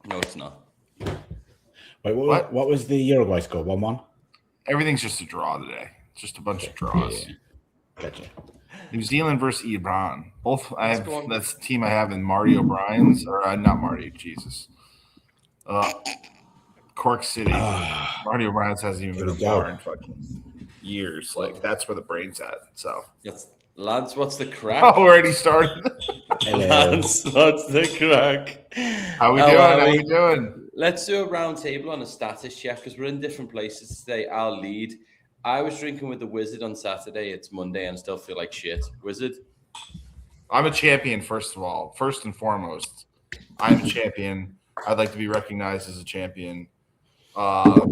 No, it's not. Wait, what was the Uruguay score? 1-1? Everything's just a draw today. It's just a bunch of draws. Yeah. Gotcha. New Zealand versus Iran. Both that's the team I have in Marty O'Brien's, or not Marty, Jesus. Cork City. Marty O'Brien's hasn't even been a bar in fucking years. Like, that's where the brain's at. So, lads, what's the crack? Oh, already started. Lads, what's the crack? How we doing? Let's do a round table on a status check because we're in different places today. I'll lead. I was drinking with the Wizard on Saturday. It's Monday and I still feel like shit. Wizard? I'm a champion, first of all. First and foremost, I'm a champion. I'd like to be recognized as a champion. But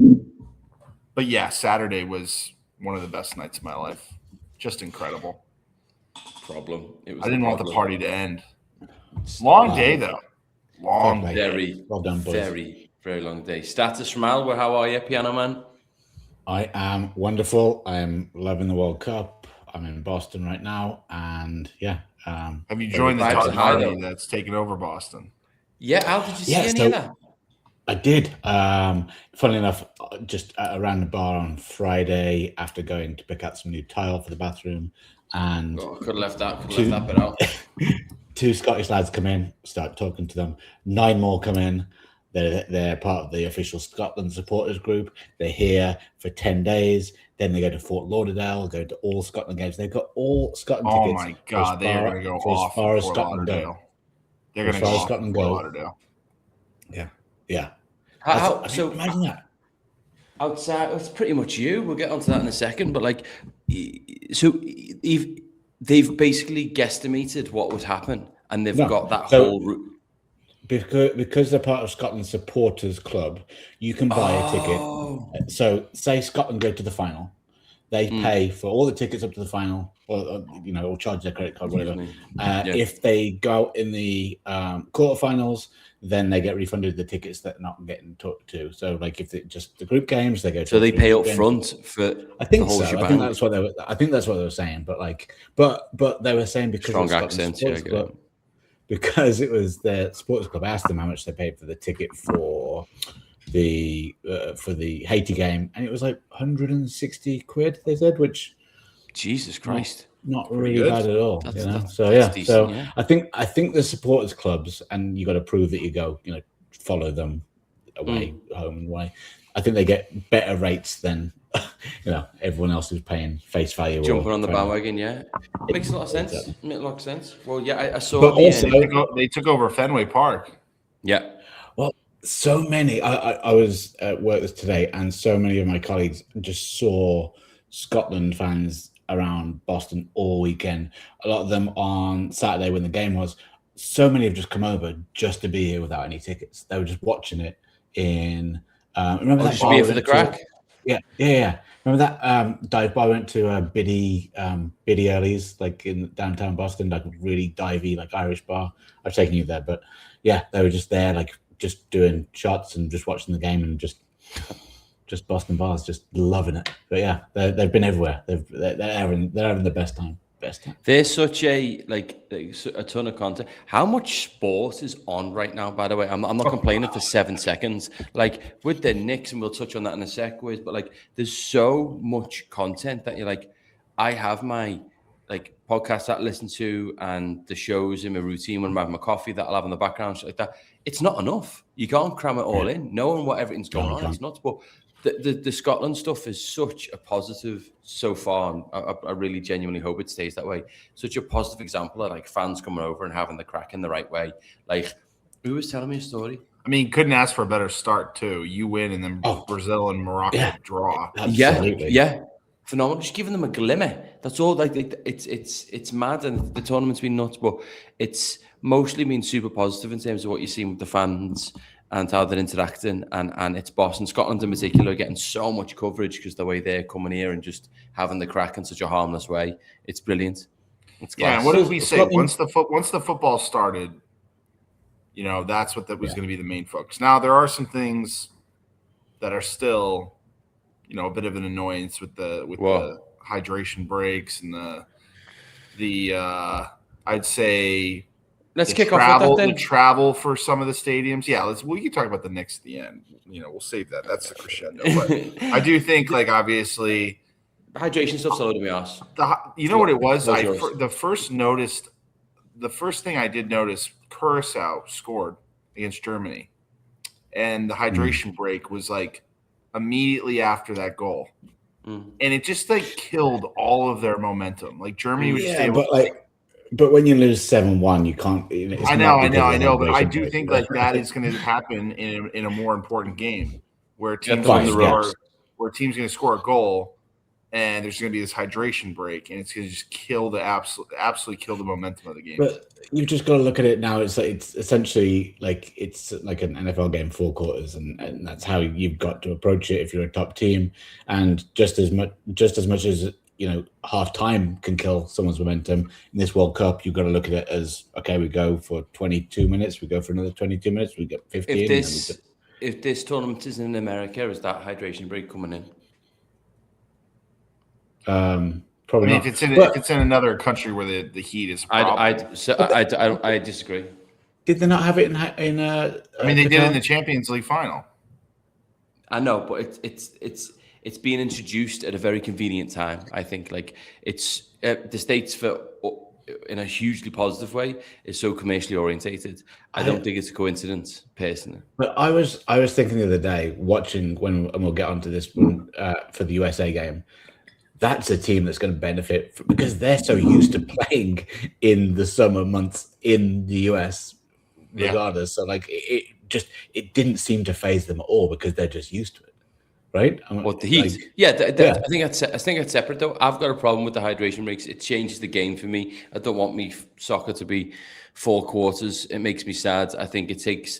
yeah, Saturday was one of the best nights of my life. Just incredible. I didn't want the party to end. Long day, though. Long day. Very, well done, boys. Very, very long day. Status from Al, how are you, Piano Man? I am wonderful. I am loving the World Cup. I'm in Boston right now, and yeah. Have you joined the Todd party that's taken over Boston? Yeah, Al, did you see any of that? I did. Funnily enough, just around the bar on Friday after going to pick out some new tile for the bathroom, and I could have left that bit out. 2 Scottish lads come in, start talking to them. 9 more come in. They're part of the official Scotland supporters group. They're here for 10 days. Then they go to Fort Lauderdale, go to all Scotland games. They've got all Scotland tickets. Oh my God, they're going to go off as far as Fort Scotland Lauderdale. go. They're going to go off Fort Lauderdale. Yeah. So imagine that. Outside, it's pretty much you. We'll get onto that in a second. But like, so they've basically guesstimated what would happen, and they've got that whole route. Because they're part of Scotland Supporters Club, you can buy a ticket. So, say Scotland go to the final, they pay for all the tickets up to the final, or charge their credit card, whatever. If they go out in the quarterfinals, then they get refunded the tickets that are not getting talked to. So, like if it's just the group games, they go. So they pay up front for. I think so. I think that's what they were. I think that's what they were saying. But they were saying because strong accents. Because it was the supporters club. I asked them how much they paid for the ticket for the Haiti game, and it was like 160 quid. They said, which Jesus Christ, not really bad at all. That's decent, yeah. I think the supporters clubs, and you got to prove that you go, follow them away, home and away. I think they get better rates than everyone else who's paying face value. Jumping on the bandwagon, yeah. It makes a lot of sense. Makes a lot of sense. Well, yeah, I saw. But also, they took over Fenway Park. Yeah. Well, so many. I was at work today, and so many of my colleagues just saw Scotland fans around Boston all weekend. A lot of them on Saturday when the game was. So many have just come over just to be here without any tickets. They were just watching it in. Remember that? Should be here for the crack. Yeah. Remember that dive bar? I went to Biddy Early's, like in downtown Boston, like really divey, like Irish bar. I've taken you there, but yeah, they were just there, like just doing shots and just watching the game and just Boston bars, just loving it. But yeah, they've been everywhere. They're having the best time. There's such a ton of content. How much sport is on right now? By the way, I'm not complaining for 7 seconds. Like with the Knicks, and we'll touch on that in a sec, but like there's so much content that you're like, I have my like podcasts that I listen to and the shows in my routine when I'm having my coffee that I'll have in the background, shit like that. It's not enough. You can't cram it all in, knowing what everything's going on. It's not, but the Scotland stuff is such a positive so far, and I really genuinely hope it stays that way. Such a positive example of like fans coming over and having the crack in the right way. Like, who was telling me a story? I mean, couldn't ask for a better start too. You win, and then Brazil and Morocco draw. Absolutely. Yeah, phenomenal. Just giving them a glimmer. That's all. Like it's mad, and the tournament's been nuts, but it's mostly been super positive in terms of what you're seeing with the fans and how they're interacting, and it's Boston, Scotland in particular, getting so much coverage because the way they're coming here and just having the crack in such a harmless way, it's brilliant. It's class. And what did we say once the football started? That's what was going to be the main focus. Now there are some things that are still, a bit of an annoyance with the hydration breaks and the I'd say Let's kick off with that then. The travel for some of the stadiums. Yeah, we can talk about the Knicks at the end. We'll save that. That's the crescendo. But I do think, obviously, the hydration stuff's all over my ass. You know what it was? The first thing I did notice, Curacao scored against Germany, and the hydration break was immediately after that goal, and it just killed all of their momentum. Germany was just able but when you lose 7-1, you can't. I know, but I do think that is going to happen in a more important game where teams going to score a goal, and there's going to be this hydration break, and it's going to just absolutely kill the momentum of the game. But you've just got to look at it now. It's essentially it's like an NFL game, 4 quarters, and that's how you've got to approach it if you're a top team. And just as much as half time can kill someone's momentum in this World Cup, you've got to look at it as, okay, we go for 22 minutes, we go for another 22 minutes, we get 15. If this tournament is in America, is that hydration break coming in? Probably not. If it's in another country where the heat is a problem. I disagree. Did they not have it in they did it in the Champions League final. I know, but it's being introduced at a very convenient time. I think it's the States in a hugely positive way is so commercially orientated. I don't think it's a coincidence, personally. But I was thinking the other day, watching and we'll get onto this one for the USA game. That's a team that's going to benefit because they're so used to playing in the summer months in the US, regardless. Yeah. So it didn't seem to faze them at all because they're just used to it. Right? What the heat? I think that's separate though. I've got a problem with the hydration breaks. It changes the game for me. I don't want soccer to be 4 quarters. It makes me sad. I think it takes,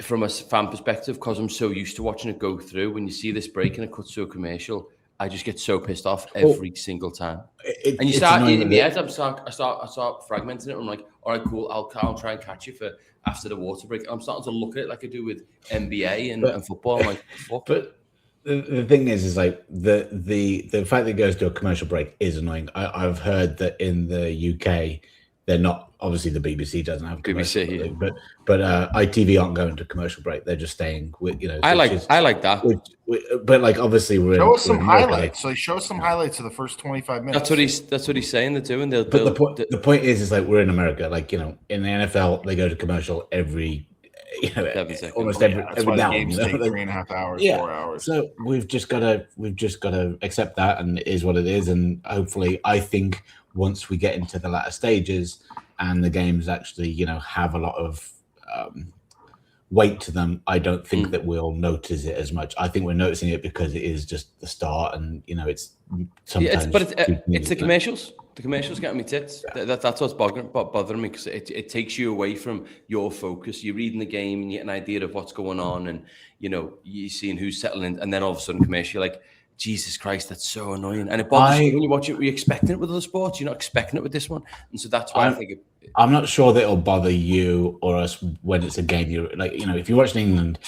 from a fan perspective, because I'm so used to watching it go through. When you see this break and it cuts to a commercial, I just get so pissed off every single time. And you start in my head. I start fragmenting it. I'm like, all right, cool. I'll try and catch you for after the water break. I'm starting to look at it like I do with NBA and football. I'm like, fuck. But the thing is the fact that it goes to a commercial break is annoying. I've heard that in the UK, they're not, obviously the BBC doesn't have BBC, but ITV aren't going to commercial break. They're just staying with, I like that. But obviously show us some highlights. Show us some highlights of the first 25 minutes. That's what he's saying they're doing. The point is we're in America. In the NFL, they go to commercial every almost every now. Games take 3.5 hours, 4 hours. So we've just got to accept that, and it is what it is. And hopefully, I think once we get into the latter stages and the games actually, have a lot of weight to them, I don't think that we'll notice it as much. I think we're noticing it because it is just the start, and it's sometimes. It's the commercials. The commercials getting me tits. Yeah. That's what's bothering me, because it takes you away from your focus. You're reading the game and you get an idea of what's going on, and you're seeing who's settling, and then all of a sudden commercial, you're like, Jesus Christ, that's so annoying. And it bothers you when you watch it. You're expecting it with other sports. You're not expecting it with this one, and so that's why I think I'm not sure that it'll bother you or us when it's a game. You're if you're watching England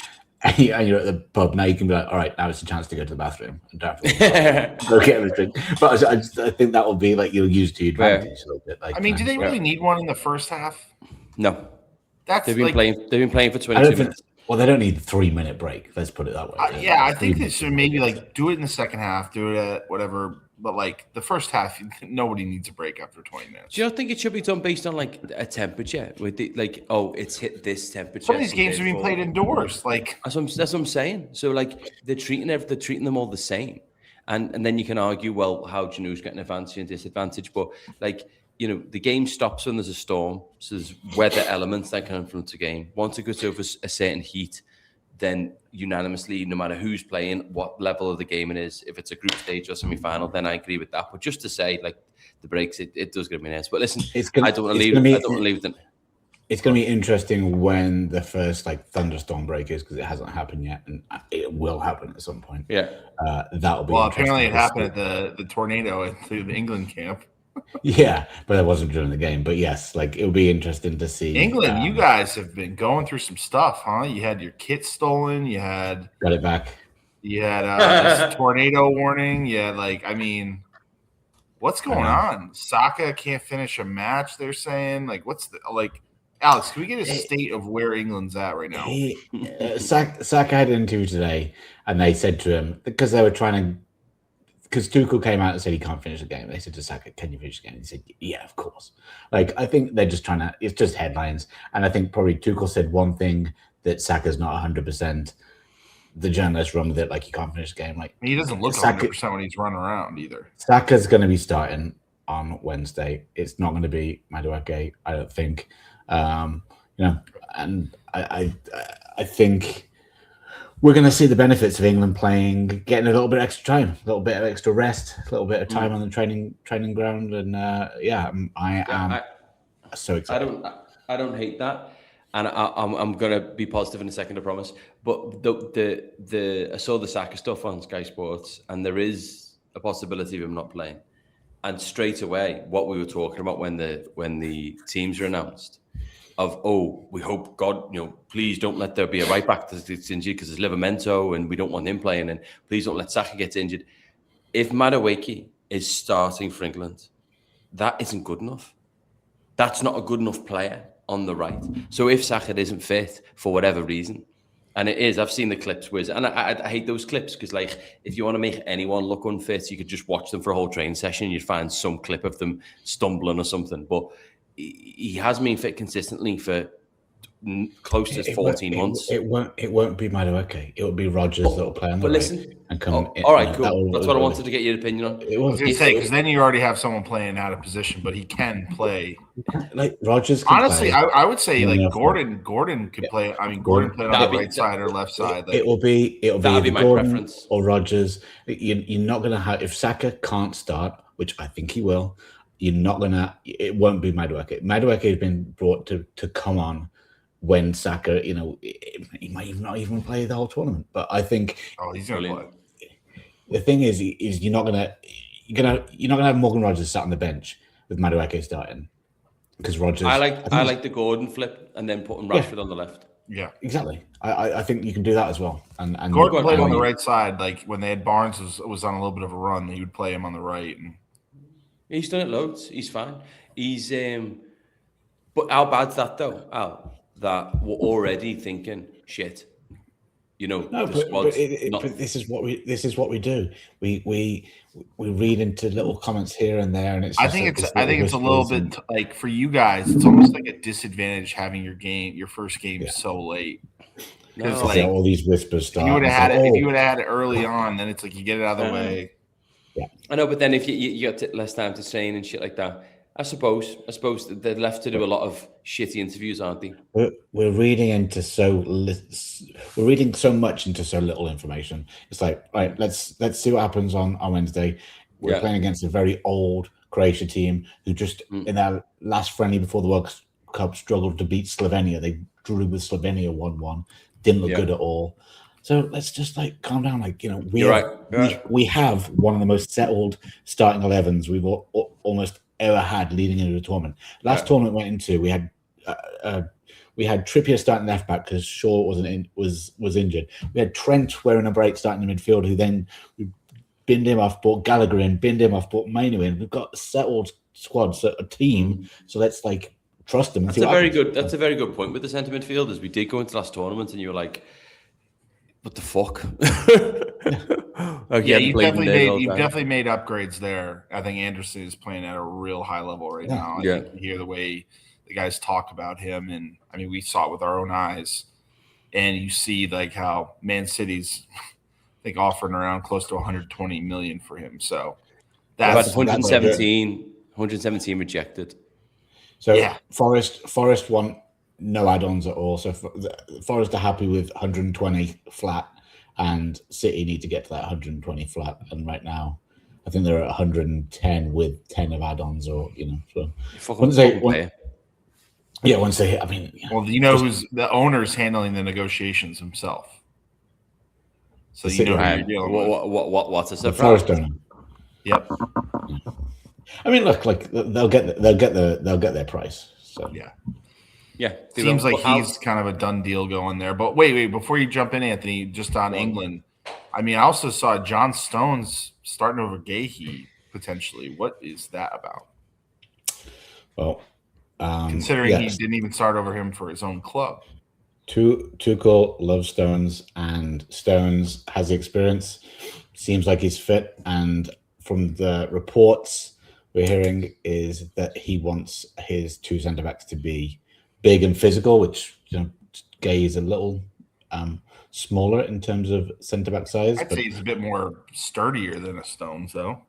and you're at the pub, now you can be like, all right, now it's a chance to go to the bathroom and go get everything. But I think that will be you'll use to your advantage a little bit. Do they really need one in the first half? No. They've been playing for 22 minutes. Well, they don't need a 3-minute break. Let's put it that way. I think they should maybe do it in the second half, do it at whatever. But the first half, nobody needs a break after 20 minutes. Do you not think it should be done based on a temperature? With it's hit this temperature. Some of these games are being played indoors. That's what I'm saying. So they're treating them all the same, and then you can argue, well, how do you know who's getting advantage and disadvantage? But the game stops when there's a storm, so there's weather elements that can influence the game. Once it goes over a certain heat, then unanimously, no matter who's playing, what level of the game it is, if it's a group stage or semi-final, then I agree with that. But just to say, the breaks, it does give me nerves. But listen, I don't want to leave them. It's going to be interesting when the first thunderstorm break is, because it hasn't happened yet, and it will happen at some point. Yeah, that'll be. Well, apparently it happened at the tornado at the England camp. Yeah, but that wasn't during the game. But yes, it'll be interesting to see. England, you guys have been going through some stuff, huh? You had your kit stolen. You had got it back. You had a tornado warning. You had what's going on? Saka can't finish a match. They're saying what's the Alex, can we get a state of where England's at right now? Saka had an interview today, and they said to him, because they were trying to, because Tuchel came out and said he can't finish the game. They said to Saka, "Can you finish the game?" He said, "Yeah, of course." Like, I think they're just trying to. It's just headlines, and I think probably Tuchel said one thing that Saka's not 100%. The journalist run with it like he can't finish the game. Like, He doesn't look 100% when he's running around either. Saka's going to be starting on Wednesday. It's not going to be Madueke, I don't think. And I think we're going to see the benefits of England playing, getting a little bit extra time, a little bit of extra rest, a little bit of time on the training ground, and I am so excited. I don't hate that, and I'm gonna be positive in a second, I promise. But I saw the Saka stuff on Sky Sports, and there is a possibility of him not playing. And straight away, what we were talking about when the teams are announced, of we hope God, please don't let there be a right back that's injured because there's Livramento and we don't want him playing, and please don't let Saka get injured. If Madueke is starting for England, that isn't good enough. That's not a good enough player on the right. So if Saka isn't fit for whatever reason, and it is, I've seen the clips and I hate those clips because, like, if you want to make anyone look unfit, you could just watch them for a whole training session. You'd find some clip of them stumbling or something. But he has been fit consistently for close to 14 months. It won't be Madueke. It will be Rodgers that will play on the right and come. All right, cool. That's what I wanted to get your opinion on. I was going to say, because then you already have someone playing out of position, but he can play. Like Rodgers. Honestly, I would say like Gordon could play. I mean, Gordon played on the right side or left side. It will be my Gordon preference or Rodgers. You're not going to have, if Saka can't start, which I think he will. You're not gonna. It won't be Madueke. Madueke has been brought to come on when Saka, he might not even play the whole tournament. But I think he's gonna play. The thing is you're not gonna have Morgan Rodgers sat on the bench with Madueke starting because Rodgers. I like the Gordon flip and then putting Rashford on the left. Yeah, exactly. I think you can do that as well. And Gordon played on the right side. Like when they had Barnes was on a little bit of a run, he would play him on the right. And he's done it loads. He's fine. He's but how bad's that though? Al, that we're already thinking shit. But this is what we do. We read into little comments here and there, and it's. I think it's a little bit like for you guys. It's almost like a disadvantage having your first game so late. Because all these whispers start. If you would have had it early on, then it's like you get it out of the way. Yeah, I know, but then if you got less time to train and shit like that, I suppose they're left to do a lot of shitty interviews, aren't they? We're reading so much into so little information. It's like, right, let's see what happens on Wednesday. We're playing against a very old Croatia team who just in their last friendly before the World Cup struggled to beat Slovenia. They drew with Slovenia 1-1. Didn't look good at all. So let's just calm down. We have one of the most settled starting 11s we've almost ever had leading into the tournament. Last tournament went into, we had Trippier starting left back because Shaw was injured. We had Trent wearing a break starting in midfield, who then we binned him off, brought Gallagher in, binned him off, brought Mainu in. We've got a settled squad, so a team. So let's trust them. That's a very good point with the centre midfielders. We did go into last tournament, and you were like, "What the fuck?" You've definitely made upgrades there. I think Anderson is playing at a real high level right now. You hear the way the guys talk about him, and I mean, we saw it with our own eyes. And you see how Man City's, I think, offering around close to 120 million for him. So that's 117 rejected. So Forest want no add-ons at all. So Forest are happy with 120 flat. And City need to get to that 120 flat, and right now, I think they're at 110 with 10 of add-ons, or So once they hit, I mean, who's the owner's handling the negotiations himself. So who you're dealing with. What's a surprise? The Forest owner. Yep. I mean, look, they'll get their price. So yeah, seems like he's kind of a done deal going there. But wait, before you jump in, Anthony, just on England, I mean, I also saw John Stones starting over Gahey potentially. What is that about? Well, Considering he didn't even start over him for his own club. Tuchel loves Stones, and Stones has the experience. Seems like he's fit, and from the reports we're hearing is that he wants his two centre backs to be big and physical, which Gay is a little smaller in terms of centre back size. I'd say he's a bit more sturdier than a Stones, though.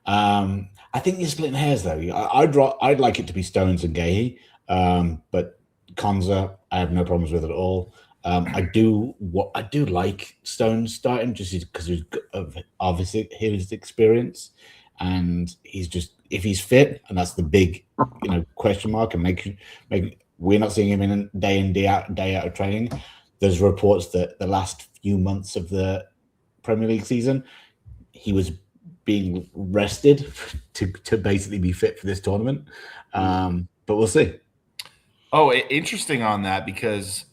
I think you're splitting hairs, though. I'd like it to be Stones and Gay, but Konza, I have no problems with it at all. I do like Stones starting just because of obviously his experience, and he's just, if he's fit, and that's the big question mark, and make we're not seeing him in day out of training. There's reports that the last few months of the Premier League season, he was being rested to basically be fit for this tournament. But we'll see. Oh, interesting on that, because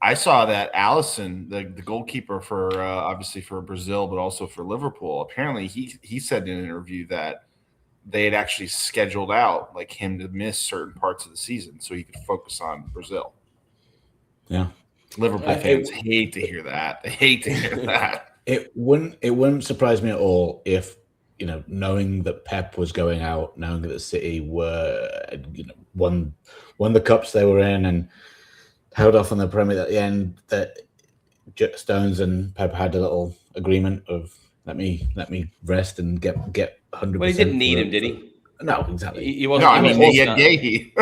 I saw that Alisson, the goalkeeper for obviously for Brazil, but also for Liverpool, apparently he said in an interview that they had actually scheduled out like him to miss certain parts of the season so he could focus on Brazil. Yeah. Liverpool fans hate to hear that. They hate to hear that. It wouldn't surprise me at all if, knowing that Pep was going out, knowing that City were, won the cups they were in and held off on the Premier at the end, that Stones and Pep had a little agreement of let me rest and get 100%. Well, he didn't need him, did he? No, exactly. He wasn't. He had Gahey.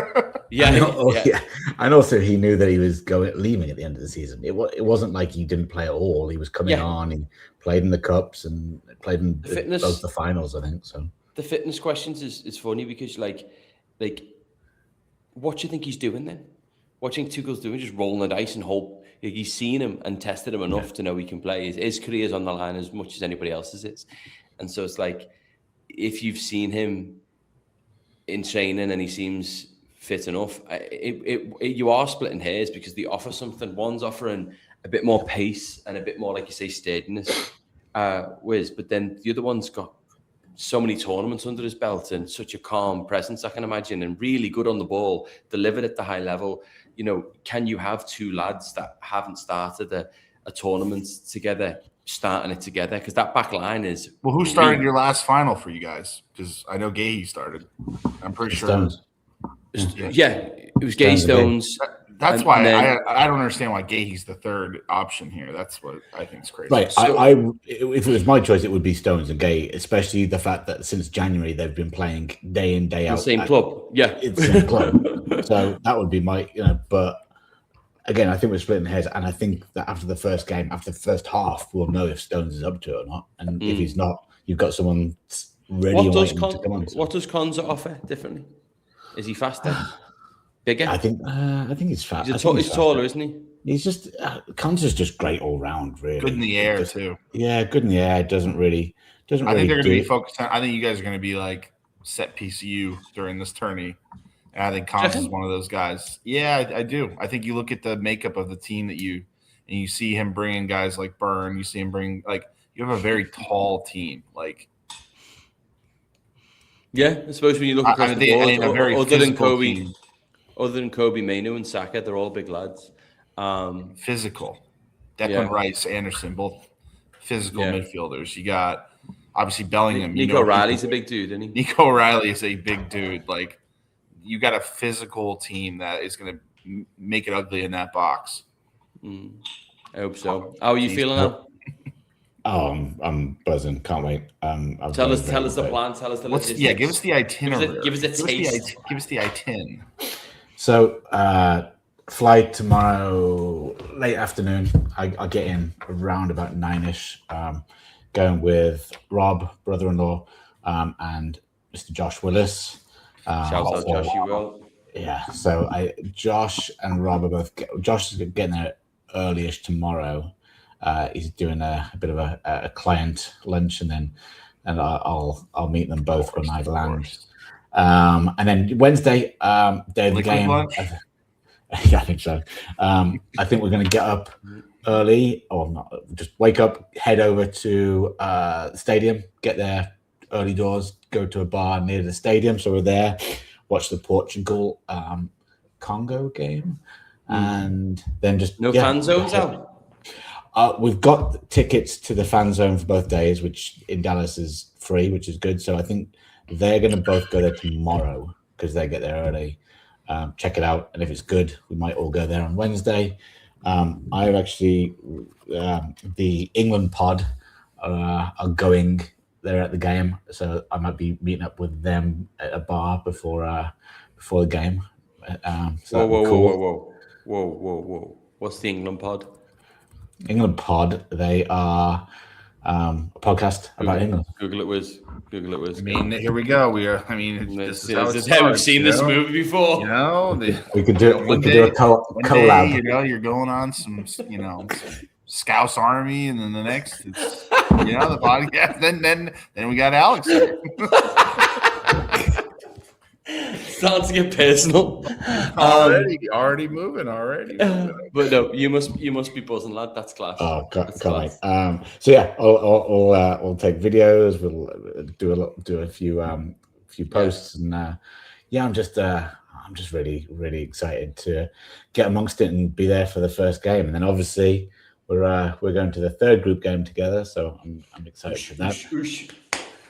Yeah. And also he knew that he was leaving at the end of the season. It wasn't like he didn't play at all. He was coming on. He played in the cups and played in both the finals, I think. So the fitness questions is funny because like what do you think he's doing then? What do you think Tuchel's doing? Just rolling the dice and hope he's seen him and tested him enough to know he can play. His career's on the line as much as anybody else's is, and so it's like if you've seen him in training and he seems fit enough, you are splitting hairs because they offer something. One's offering a bit more pace and a bit more, like you say, steadiness, but then the other one's got so many tournaments under his belt and such a calm presence, I can imagine, and really good on the ball, delivered at the high level. Can you have two lads that haven't started a tournament together, starting it together? Because that back line is... Well, who started your last final for you guys? Because I know Gahey started. I'm pretty sure. Stones. Yeah, it was Gay Stones. That's why I don't understand why Gahey's the third option here. That's what I think is crazy. Right. If it was my choice, it would be Stones and Gay, especially the fact that since January they've been playing day in, day out. The same club. Yeah. It's the same club. So that would be my, but again, I think we're splitting hairs, and I think that after the first game, after the first half, we'll know if Stones is up to it or not. And if he's not, you've got someone ready and waiting to come on. What does Konza offer differently? Is he faster? Bigger? I think he's fast. He's taller, isn't he? He's just Konza's just great all round, really. Good in the air too. Yeah, good in the air. Doesn't really. I think they're going to be focused on. I think you guys are going to be like set PCU during this tourney, and I think Konza's one of those guys. Yeah, I do. I think you look at the makeup of the team and you see him bringing guys like Byrne. You see him bring you have a very tall team. Yeah, I suppose when you look across the board, other than Kobe, Mainu, and Saka, they're all big lads. Physical. Declan Rice, Anderson, both physical midfielders. You got obviously Bellingham. Nico O'Reilly's a big dude, isn't he? Nico O'Reilly is a big dude. You got a physical team that is going to make it ugly in that box. I hope so. How are you feeling now? Oh, I'm buzzing. Can't wait. Tell us the plan. Tell us the logistics. Yeah, give us the itinerary. Give us a taste. Give us the itin. So, flight tomorrow late afternoon. I get in around about 9ish. Going with Rob, brother-in-law, and Mr. Josh Willis. Shout out Josh, you will. Yeah. So Josh and Rob are both. Josh is getting there early-ish tomorrow. He's doing a bit of a client lunch, and I'll meet them both when I land. And then Wednesday, day of the game. Yeah, I think so. I think we're going to get up early, or not, just wake up, head over to the stadium, get there early doors, go to a bar near the stadium. So we're there watch the Portugal Congo game, and then just no fan zones out. We've got tickets to the fan zone for both days, which in Dallas is free, which is good. So I think they're going to both go there tomorrow because they get there early. Check it out, and if it's good, we might all go there on Wednesday. I've actually the England pod are going there at the game, so I might be meeting up with them at a bar before the game. So Whoa! What's the England pod? England pod. They are a podcast about England. Google it, Wiz. I mean, here we go. This is how we've seen this movie before. We could do a collab. You're going on some, Scouse Army, and then the next, it's, the podcast. Then we got Alex. Starting to get personal. Already moving. But no, you must be buzzing, lad. That's class. Oh, can't wait. So yeah, we'll take videos. We'll do a few posts, and I'm just really excited to get amongst it and be there for the first game, and then obviously we're going to the third group game together. So I'm excited for that.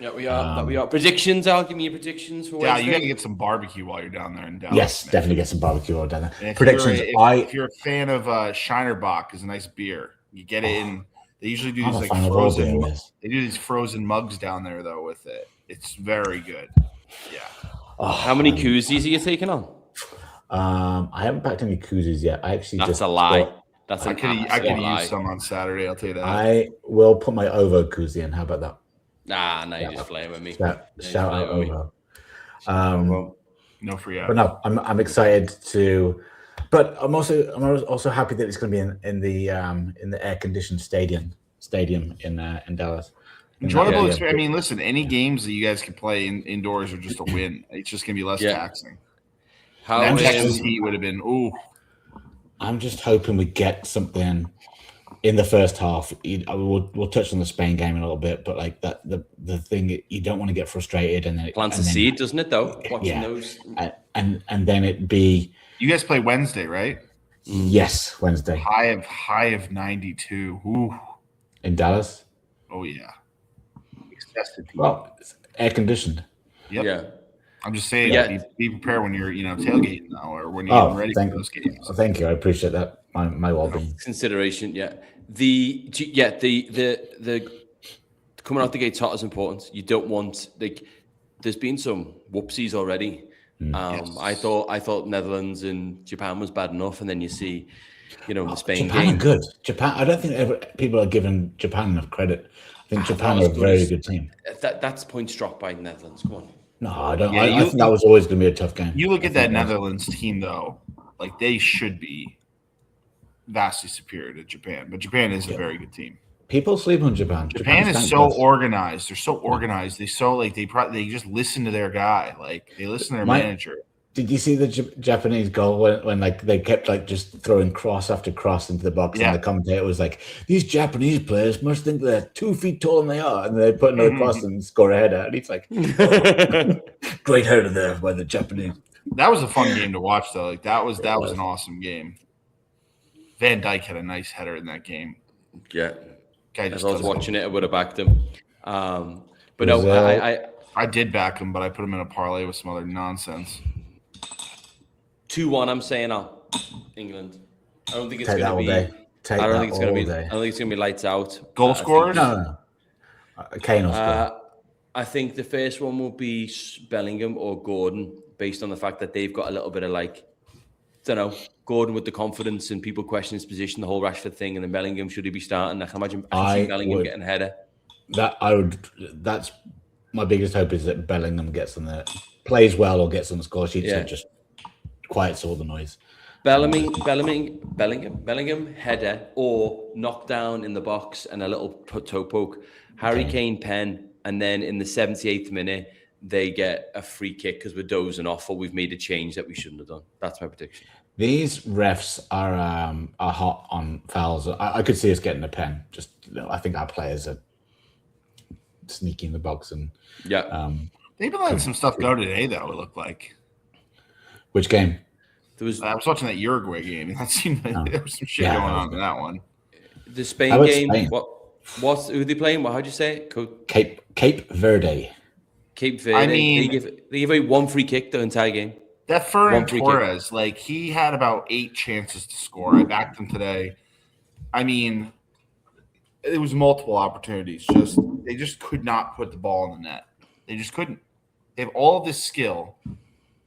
Yeah, we are. Predictions, Al. Give me your predictions for Wednesday. Yeah, you got to get some barbecue while you're down there in Dallas. Yes, definitely get some barbecue while down there. And Predictions. If you're a fan of Shinerbach, is a nice beer. You get it in. They usually do these frozen. They do these frozen mugs down there though with it. It's very good. Yeah. How many koozies are you taking on? I haven't packed any koozies yet. That's a lie. That's I could use some on Saturday. I'll tell you that. I will put my Ovo koozie in. How about that? Nah, you're just playing with me. Shout out Ovo. No free out. But no, I'm excited to. But I'm also happy that it's going to be in the air conditioned stadium in Dallas. Enjoyable experience. I mean, listen, any games that you guys can play indoors are just a win. It's just going to be less taxing. That Texas heat would have been. Ooh. I'm just hoping we get something in the first half. We'll touch on the Spain game in a little bit, but like that, the thing, you don't want to get frustrated, and then it plants a seed, doesn't it? Though watching those, and then it be. You guys play Wednesday, right? Yes, Wednesday. High of 92. Ooh. In Dallas. Oh yeah. Well, it's air conditioned. Yep. Yeah. I'm just saying, be prepared when you're tailgating now, or when you're getting ready for those games. Thank you. I appreciate that. My well-being consideration. Yeah. The coming out the gate hot is important. You don't want there's been some whoopsies already. Yes. I thought Netherlands and Japan was bad enough, and then you see, the Spain Japan game. Are good. Japan. I don't think people are giving Japan enough credit. I think Japan are a very good team. That's points dropped by Netherlands. Come on. No, I don't. I think that was always going to be a tough game. You look at that Netherlands team, though, like they should be vastly superior to Japan, but Japan is a very good team. People sleep on Japan. Japan is so organized. They're so organized. They just listen to their guy. Like they listen to their manager. Did you see the Japanese goal when they kept just throwing cross after cross into the box, and the commentator was like, "These Japanese players must think they're 2 feet taller than they are," and they put another cross and score a header, and he's like, "Great header there by the Japanese." That was a fun game to watch, though. Like that was an awesome game. Van Dijk had a nice header in that game. Yeah, if I was watching it, I would have backed him. But no, I did back him, but I put him in a parlay with some other nonsense. 2-1. I'm saying England. I don't think it's going to be. I don't think it's going to be lights out. Goal scorers? No. Kane will score. I think the first one will be Bellingham or Gordon, based on the fact that they've got a little bit of Gordon with the confidence and people question his position, the whole Rashford thing, and then Bellingham, should he be starting? I can imagine Bellingham getting a header. That's my biggest hope, is that Bellingham gets on the plays well or gets on the score sheet, so just quiets all the noise. Bellingham header or knockdown in the box and a little toe poke. Harry Kane pen, and then in the 78th minute they get a free kick because we're dozing off or we've made a change that we shouldn't have done. That's my prediction. These refs are hot on fouls. I could see us getting a pen. I think our players are sneaky in the box, and they've been letting some stuff go today, though. It looked like Which game? I was watching that Uruguay game, and that seemed like there was some shit going on in that one. The Spain game. Spain? Who are they playing? How'd you say it? Cape Verde. Cape Verde. I mean, they give away one free kick the entire game. That Ferran Torres, like he had about 8 chances to score. I backed him today. I mean, it was multiple opportunities. They just could not put the ball in the net. They just couldn't. They have all of this skill,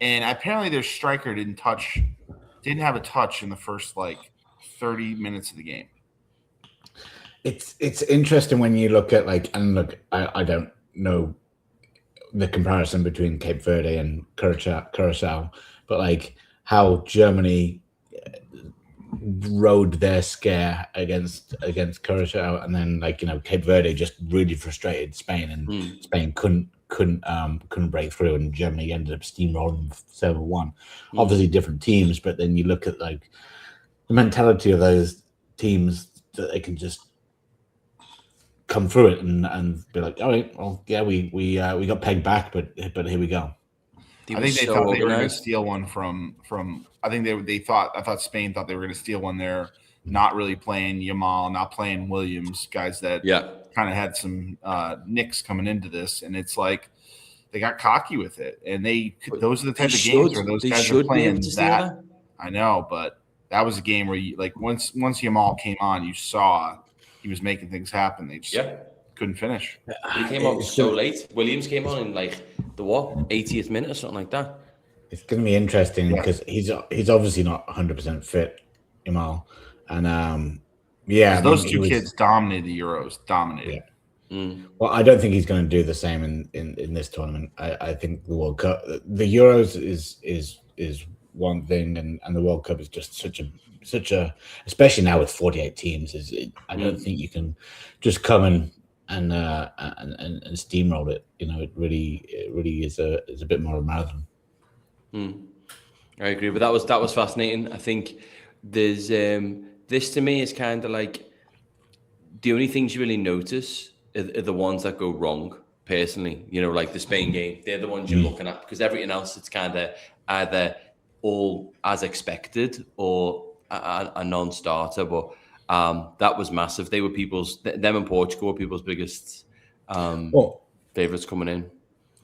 and apparently their striker didn't have a touch in the first 30 minutes of the game. It's interesting when you look at I don't know the comparison between Cape Verde and Curacao, but how Germany rode their scare against Curacao, and then Cape Verde just really frustrated Spain, and Spain couldn't break through, and Germany ended up steamrolling 7-1. Obviously different teams, but then you look at the mentality of those teams that they can just come through it and be like, all right, well, yeah, we got pegged back, but here we go. I think they thought they were going to steal one from. I think I thought Spain thought they were going to steal one there, not really playing Yamal, not playing Williams, guys that kind of had some nicks coming into this, and it's like they got cocky with it, and those are the type of games where those guys are playing that. I know, but that was a game where you once Yamal came on, you saw he was making things happen. They just couldn't finish. He came on so late. Williams came on in the 80th minute or something like that. It's going to be interesting because he's obviously not 100% fit, Yamal, and those two kids dominated the Euros. Dominated. Yeah. Well, I don't think he's going to do the same in this tournament. I think the World Cup, the Euros is one thing, and the World Cup is just such a especially now with 48 teams. I don't think you can just come and steamroll it. It really is a bit more of a marathon. I agree, but that was fascinating. I think there's this to me is kind of the only things you really notice are the ones that go wrong. Personally, like the Spain game, they're the ones you're looking at, because everything else it's kind of either all as expected or a non-starter. But that was massive. They were them and Portugal were people's biggest favourites coming in.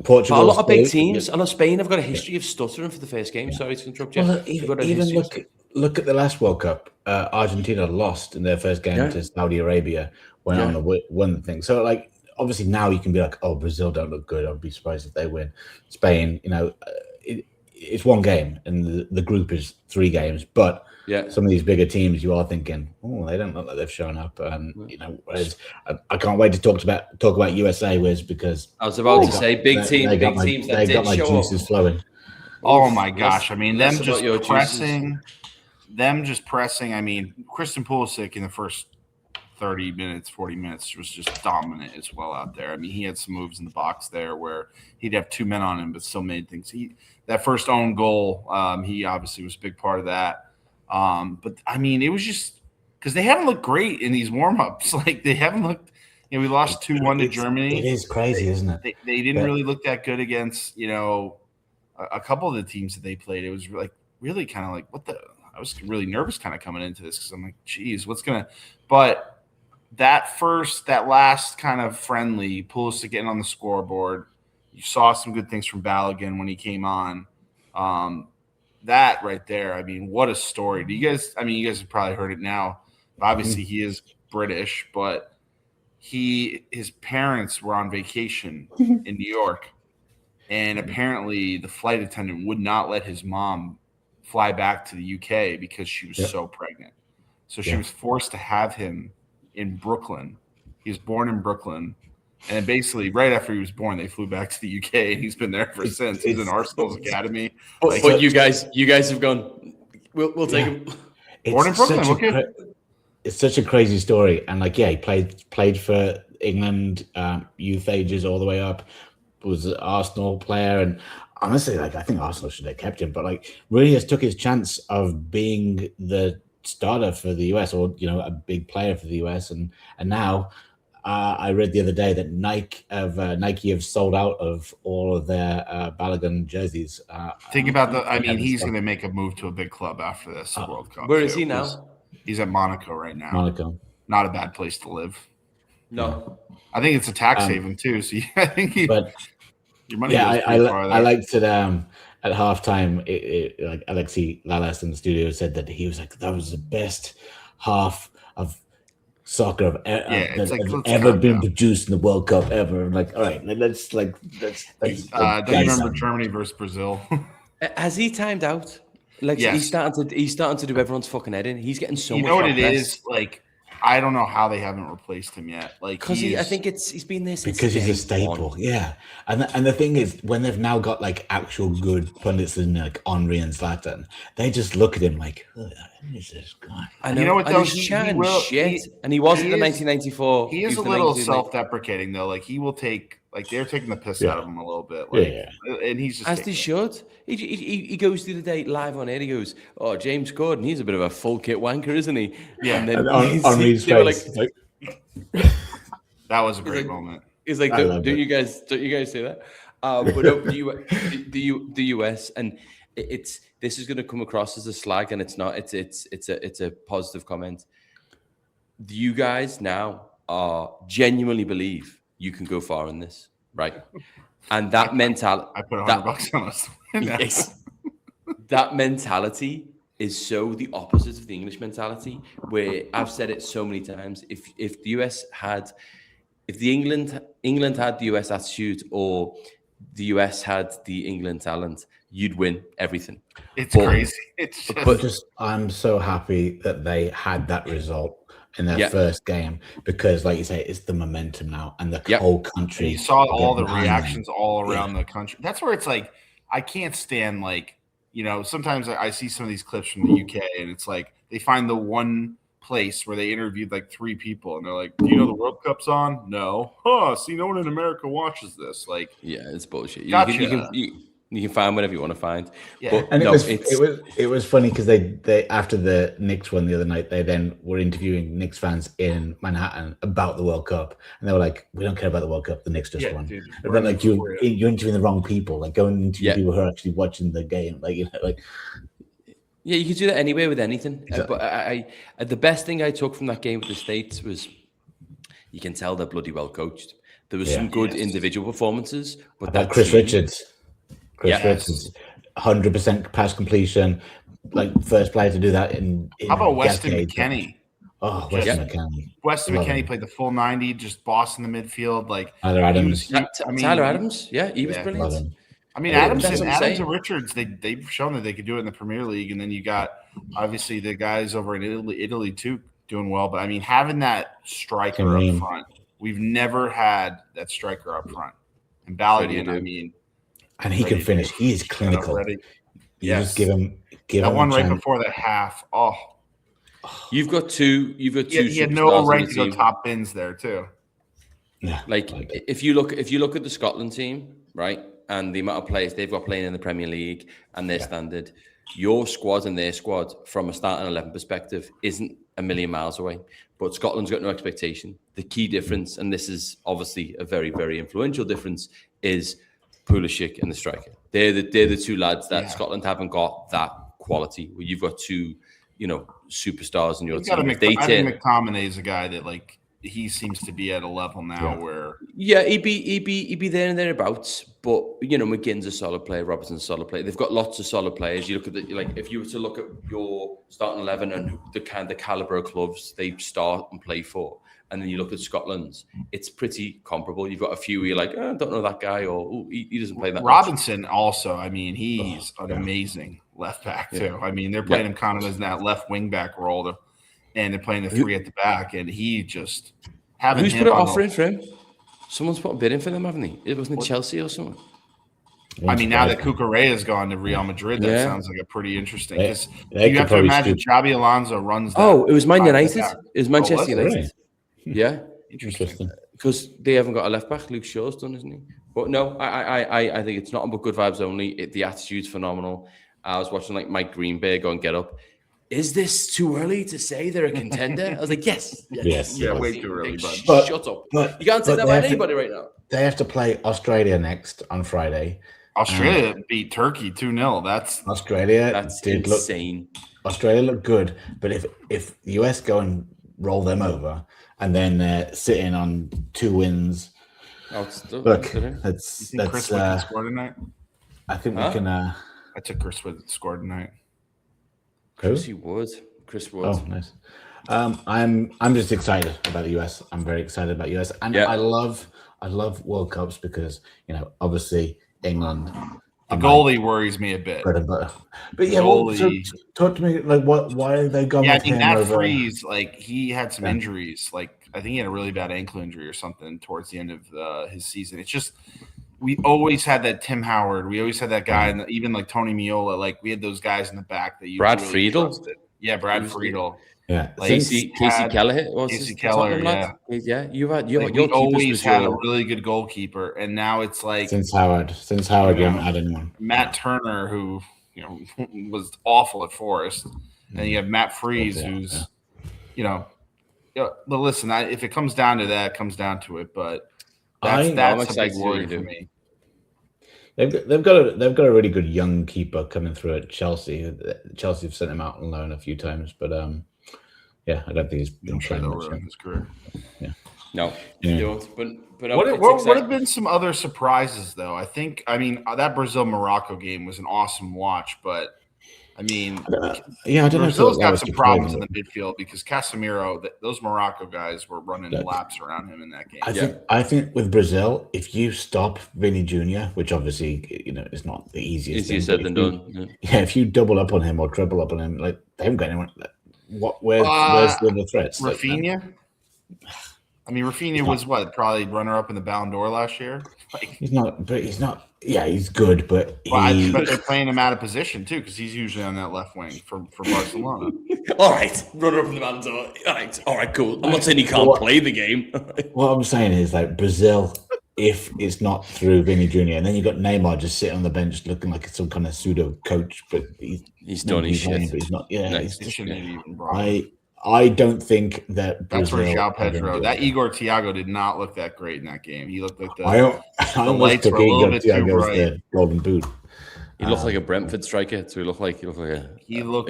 Portugal, a lot of big teams. I know Spain have got a history of stuttering for the first game. Sorry to interrupt you. Well, even look at the last World Cup. Argentina lost in their first game to Saudi Arabia, went on to win the thing. So obviously now you can be like, oh, Brazil don't look good. I'd be surprised if they win. Spain, it's one game, and the group is 3 games, but some of these bigger teams, you are thinking, oh, they don't look like they've shown up, and whereas I can't wait to talk about USA, because I was about to say big teams that did got my show juices up. flowing. Oh my gosh! I mean, them just pressing. I mean, Christian Pulisic in the first 30 minutes, 40 minutes was just dominant as well out there. I mean, he had some moves in the box there where he'd have 2 men on him, but still made things. That first own goal, he obviously was a big part of that. But I mean, it was just because they haven't looked great in these warm-ups. They haven't looked. We lost 2-1 to Germany. It is crazy, isn't it? They didn't really look that good against a couple of the teams that they played. It was really kind of what the. I was really nervous kind of coming into this because I'm like, geez, what's gonna. But that last kind of friendly, Pulisic getting on the scoreboard. You saw some good things from Balogun when he came on. That right there, I mean, what a story. You guys have probably heard it now. Obviously, he is British, but his parents were on vacation in New York, and apparently the flight attendant would not let his mom fly back to the UK because she was so pregnant. So she was forced to have him in Brooklyn. He was born in Brooklyn. And then basically, right after he was born, they flew back to the UK, and he's been there ever since. He's in Arsenal's academy. But you guys have gone. We'll take him. Born in Brooklyn. It's such a crazy story, and he played for England youth ages all the way up. Was an Arsenal player, and honestly, I think Arsenal should have kept him, but really has took his chance of being the starter for the US, or a big player for the US, and now. I read the other day that Nike have sold out of all of their Balogun jerseys. Think about he's going to make a move to a big club after this World Cup. Where is he now? He's at Monaco right now. Monaco, not a bad place to live. No, I think it's a tax haven too. So I think your money. Yeah, I liked it. At halftime, like Alexi Lalas in the studio said that he was like, that was the best half of soccer that's ever been produced in the World Cup ever. I'm like, all right, let's. Do you remember Germany versus Brazil? Has he timed out? Like, yes. He's starting to do everyone's fucking head in. He's getting so much. You know what it is? Like, I don't know how they haven't replaced him yet. Like, because I think he's been there since because he's a staple. Yeah, and the thing is, when they've now got like actual good pundits in like Henry and Zlatan, they just look at him like, who is this guy? I know. You know what? Though he's chatting shit, and he was in the 1994. He is a little self-deprecating though. Like, he will take. Like, they're taking the piss out of him a little bit. Like, and he's just as they should. He goes the other day live on air. He goes, "Oh, James Corden, he's a bit of a full kit wanker, isn't he?" Yeah. And then Henry's face. That was a great moment. He's like, "Don't you guys say that?" But no, the US, and this is going to come across as a slag, and it's not. It's a positive comment. You guys now genuinely believe you can go far in this, right? And that mentality, I put $100 on us. Yes, that mentality is so the opposite of the English mentality. Where I've said it so many times: if the US had, England had the US attitude, or the US had the England talent, you'd win everything. It's crazy. I'm so happy that they had that result in their first game, because like you say, it's the momentum now, and the whole country. And you saw all the reactions all around the country. That's where it's like, I can't stand, like, sometimes I see some of these clips from the UK, and it's like they find the one place where they interviewed like 3 people, and they're like, "Do you know the World Cup's on?" "No." See, no one in America watches this. Like, yeah, it's bullshit. Gotcha. You can find whatever you want to find. Yeah. But and it was funny because they after the Knicks won the other night, they then were interviewing Knicks fans in Manhattan about the World Cup, and they were like, "We don't care about the World Cup. The Knicks just won." Dude, and then like you're interviewing the wrong people, like going into people who are actually watching the game, Yeah, you could do that anyway with anything. Exactly. But I the best thing I took from that game with the States was you can tell they're bloody well coached. There was some good individual performances, but that Chris Richards, 100% pass completion, like first player to do that in how about Weston McKennie? Oh, Weston McKennie. Weston McKennie played the full 90, just bossing the midfield. Like Tyler Adams. Tyler Adams, he was brilliant. Adams and Richards, they've shown that they could do it in the Premier League, and then you got obviously the guys over in Italy too doing well. But I mean, having that striker up front, we've never had that striker up front. And Balogun, and he can finish. He is clinical. You just give him that one right before that half. Oh, you've got two. He had no right to go top bins there too. Yeah, if you look at the Scotland team, right, and the amount of players they've got playing in the Premier League and their standard, your squad and their squad from a starting 11 perspective isn't a million miles away. But Scotland's got no expectation. The key difference, and this is obviously a very, very influential difference, is Pulisic and the striker. They're the 2 lads that Scotland haven't got that quality. Where you've got 2, superstars in your team. I think McTominay is a guy that, like, he seems to be at a level now where he'd be there and thereabouts. But McGinn's a solid player, Robertson's a solid player. They've got lots of solid players. You look at if you were to look at your starting 11 and the caliber of clubs they start and play for, and then you look at Scotland's, it's pretty comparable. You've got a few where you're like, I don't know that guy, or he doesn't play that Robinson much. Also, I mean, he's an amazing left back too. I mean, they're playing him kind of as that left wing back role, and they're playing the 3 at the back, and he just having who's put an offer in for him? Someone's put a bid in for them, haven't they? It wasn't Chelsea or someone. I mean, now that Cucurella has gone to Real Madrid, that sounds like a pretty interesting. Because you have to imagine Xabi Alonso runs. It was Man United. It was Manchester United. Really? Yeah, interesting. Because they haven't got a left back. Luke Shaw's done, isn't he? But no, I think it's not about good vibes only. The attitude's phenomenal. I was watching like Mike Greenberg on Get Up. is this too early to say they're a contender? I was like, yes. Yes. Yeah, way too early, Like, but shut up. But You can't say that they about have to- anybody right now. They have to play Australia next on Friday. Australia beat Turkey 2-0. That's Australia did insane. Australia looked good, but if the US go and roll them over and then they're sitting on 2 wins, look, that's Chris Wood can score tonight. I think we can. I took Chris Wood to score tonight. Chris Wood. Oh, nice. I'm just excited about the US. I'm very excited about US, and I love World Cups because obviously England. The goalie worries me a bit. But so talk to me. Like, why are they going? Yeah, with I think him Matt over... Freese, like he had some injuries. Like I think he had a really bad ankle injury or something towards the end of his season. It's just we always had that Tim Howard. We always had that guy, and even like Tony Miola. Like we had those guys in the back that you Brad really Friedel. trusted. Yeah, Brad Friedel. Yeah, like Casey Kelleher. Casey Keller. Yeah, you always had a really good goalkeeper, and now it's like since Howard, you haven't had anyone. Matt Turner, who was awful at Forest, and you have Matt Freese, who's but listen, if it comes down to that, it comes down to it. But that's a big worry for me. They've got a really good young keeper coming through at Chelsea. Chelsea have sent him out on loan a few times, but I don't think he's been trying much in his career. Yeah, no, yeah. don't. But what have been some other surprises though? I mean that Brazil-Morocco game was an awesome watch, but I mean, I don't know. Brazil's got some problems in the midfield because Casemiro, those Morocco guys were running laps around him in that game. I think with Brazil, if you stop Vinny Jr., which obviously is not the easiest. Easier said than done. Yeah, if you double up on him or triple up on him, like they haven't got anyone. Where's the other threats? Rafinha. I mean, Rafinha was probably runner-up in the Ballon d'Or last year. He's not. Yeah, he's good, but but they're playing him out of position too because he's usually on that left wing for Barcelona. All right, runner-up in the Ballon d'Or. All right, cool. I'm not saying he can't play the game. What I'm saying is like Brazil, if it's not through Vinny Jr., and then you got Neymar just sitting on the bench looking like some kind of pseudo coach, but he's done his shit. But he's not. Yeah, no, he's just, even I don't think that Brazil, that's where João Pedro. That Igor Thiago did not look that great in that game. He looked like the lights were a little bit too bright. Golden boot. He looked like a Brentford striker. So he looked like he looked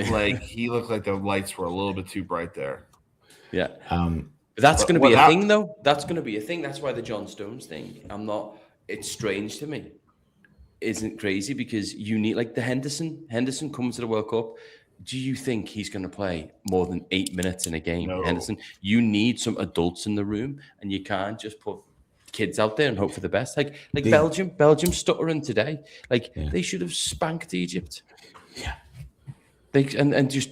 like the lights were a little bit too bright there. Yeah. That's going to be a thing, though. That's going to be a thing. That's why the John Stones thing. It's strange to me. Isn't crazy because you need like the Henderson comes to the World Cup. Do you think he's going to play more than 8 minutes in a game, No. Henderson? You need some adults in the room, and you can't just put kids out there and hope for the best. Like Belgium stuttering today. They should have spanked Egypt. Yeah. And just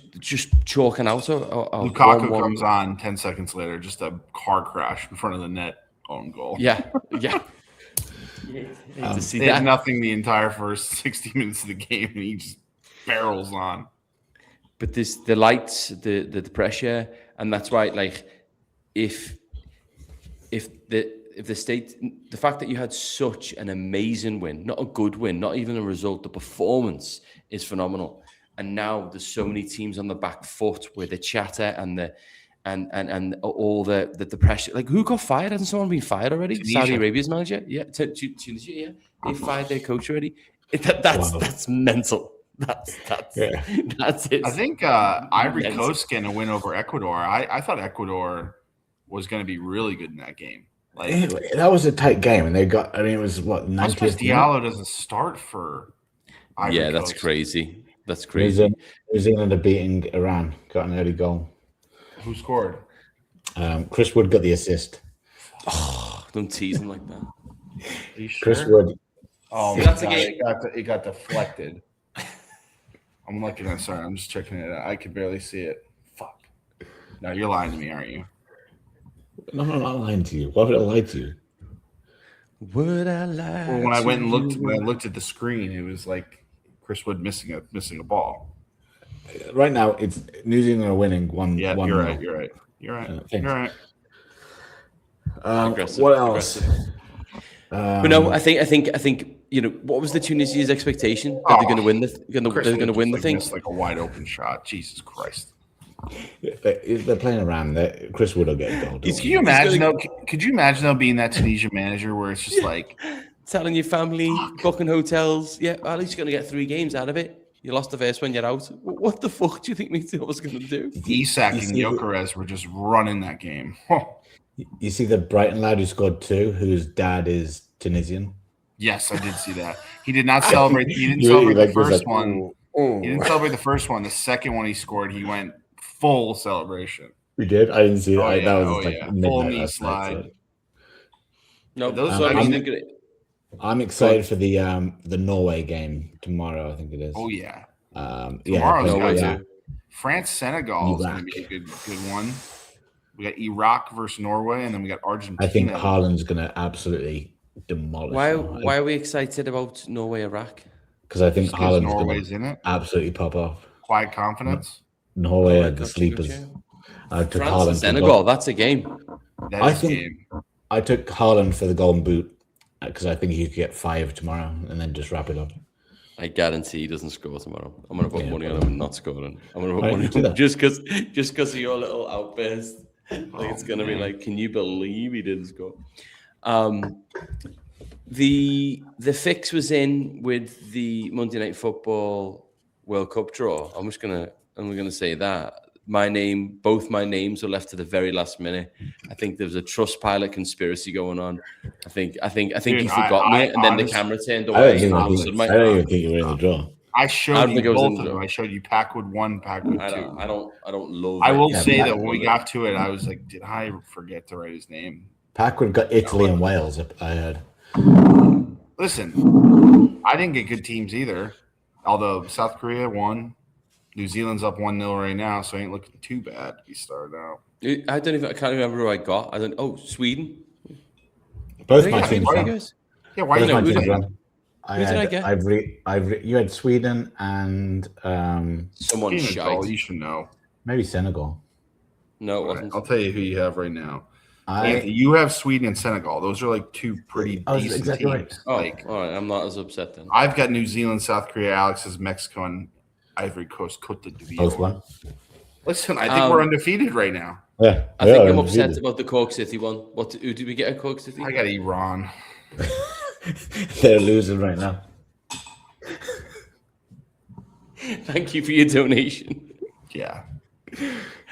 chalking out. Lukaku comes on 10 seconds later, just a car crash in front of the net, own goal. Yeah. To see that. Had nothing the entire first 60 minutes of the game, and he just barrels on. But the lights, the pressure, and that's why if the state, the fact that you had such an amazing win, not a good win, not even a result, the performance is phenomenal. And now there's so many teams on the back foot with the chatter and all the pressure. Like who got fired? Hasn't someone been fired already? Tunisia. Saudi Arabia's manager? Yeah, Tunisia. Yeah, they fired their coach already. That's mental. That's it. I think Ivory Coast getting a win over Ecuador. I thought Ecuador was going to be really good in that game. That was a tight game, and they got. I mean, it was what 90th. Diallo doesn't start for Ivory Coast. That's crazy. That's crazy. New Zealand are beating Iran. Got an early goal. Who scored? Chris Wood got the assist. Oh, don't tease him like that. Are you sure? Chris Wood. Oh, that's it got deflected. I'm looking at. Sorry, I'm just checking it out. I could barely see it. Fuck. No, you're lying to me, aren't you? No, I'm not lying to you. Why would I lie to you? Would I lie? Well, when I went and looked, when I looked at the screen, it was like Chris Wood missing a ball. Right now, it's New Zealand are winning one. Yeah, one you're nil. right. You're right. You're right. Thanks. You're right. Aggressive, What else? but no, I think what was the Tunisia's expectation that they're going to win they're going to win the thing? Missed like a wide open shot. Jesus Christ! If they're playing around, Chris Wood will get a goal. Could you imagine? Could you imagine though being that Tunisia manager where it's just like telling your family, booking hotels? Yeah, at least you're going to get 3 games out of it. You lost the first one, you're out. What the fuck do you think I was going to do? Isak and Gyökeres were just running that game. You see the Brighton lad who scored 2, whose dad is Tunisian? Yes, I did see that. He did not celebrate. He didn't celebrate the first one. He didn't celebrate the first one. The second one he scored, he went full celebration. We did? I didn't see it. Oh, That was full knee slide. No, I'm excited for the Norway game tomorrow. I think it is. Oh yeah. Tomorrow's France Senegal is going to be a good one. We got Iraq versus Norway, and then we got Argentina. I think Haaland's going to absolutely demolish. Why are we excited about Norway Iraq? Because I think Norway's in it. Absolutely pop off. Quiet confidence. Norway are the sleepers. I took France Haaland and Senegal. That's a game. I took Haaland for the golden boot because I think he could get 5 tomorrow and then just wrap it up. I guarantee he doesn't score tomorrow. I'm going to put money on him not scoring. I'm going to put money on him just because of your little outburst. It's going to be like, can you believe he didn't score? The fix was in with the Monday Night Football World Cup draw. I'm gonna say that both my names were left to the very last minute. I think there was a Trustpilot conspiracy going on. I think you forgot me, and then the camera turned away. I don't even think you were in the draw. I showed you both of them. I showed you Packwood 1, Packwood 2. I don't loathe. I will say that when we got to it, I was like, did I forget to write his name? Packwood got Italy and Wales. I heard. Listen, I didn't get good teams either. Although South Korea won, New Zealand's up 1-0 right now, so it ain't looking too bad. We started out. I can't remember who I got. Sweden. Both my teams. Yeah, why did you do that? Who did I get? You had Sweden and someone shite. You should know. Maybe Senegal. No, it wasn't. I'll tell you who you have right now. You have Sweden and Senegal. Those are like 2 pretty decent teams. Right. All right. I'm not as upset then. I've got New Zealand, South Korea, Alex's Mexico, and Ivory Coast. Cote d'Ivoire. Both won. Listen, I think we're undefeated right now. Yeah, I think I'm upset about the Cork City one. Who did we get at Cork City? I got Iran. They're losing right now. Thank you for your donation. Yeah.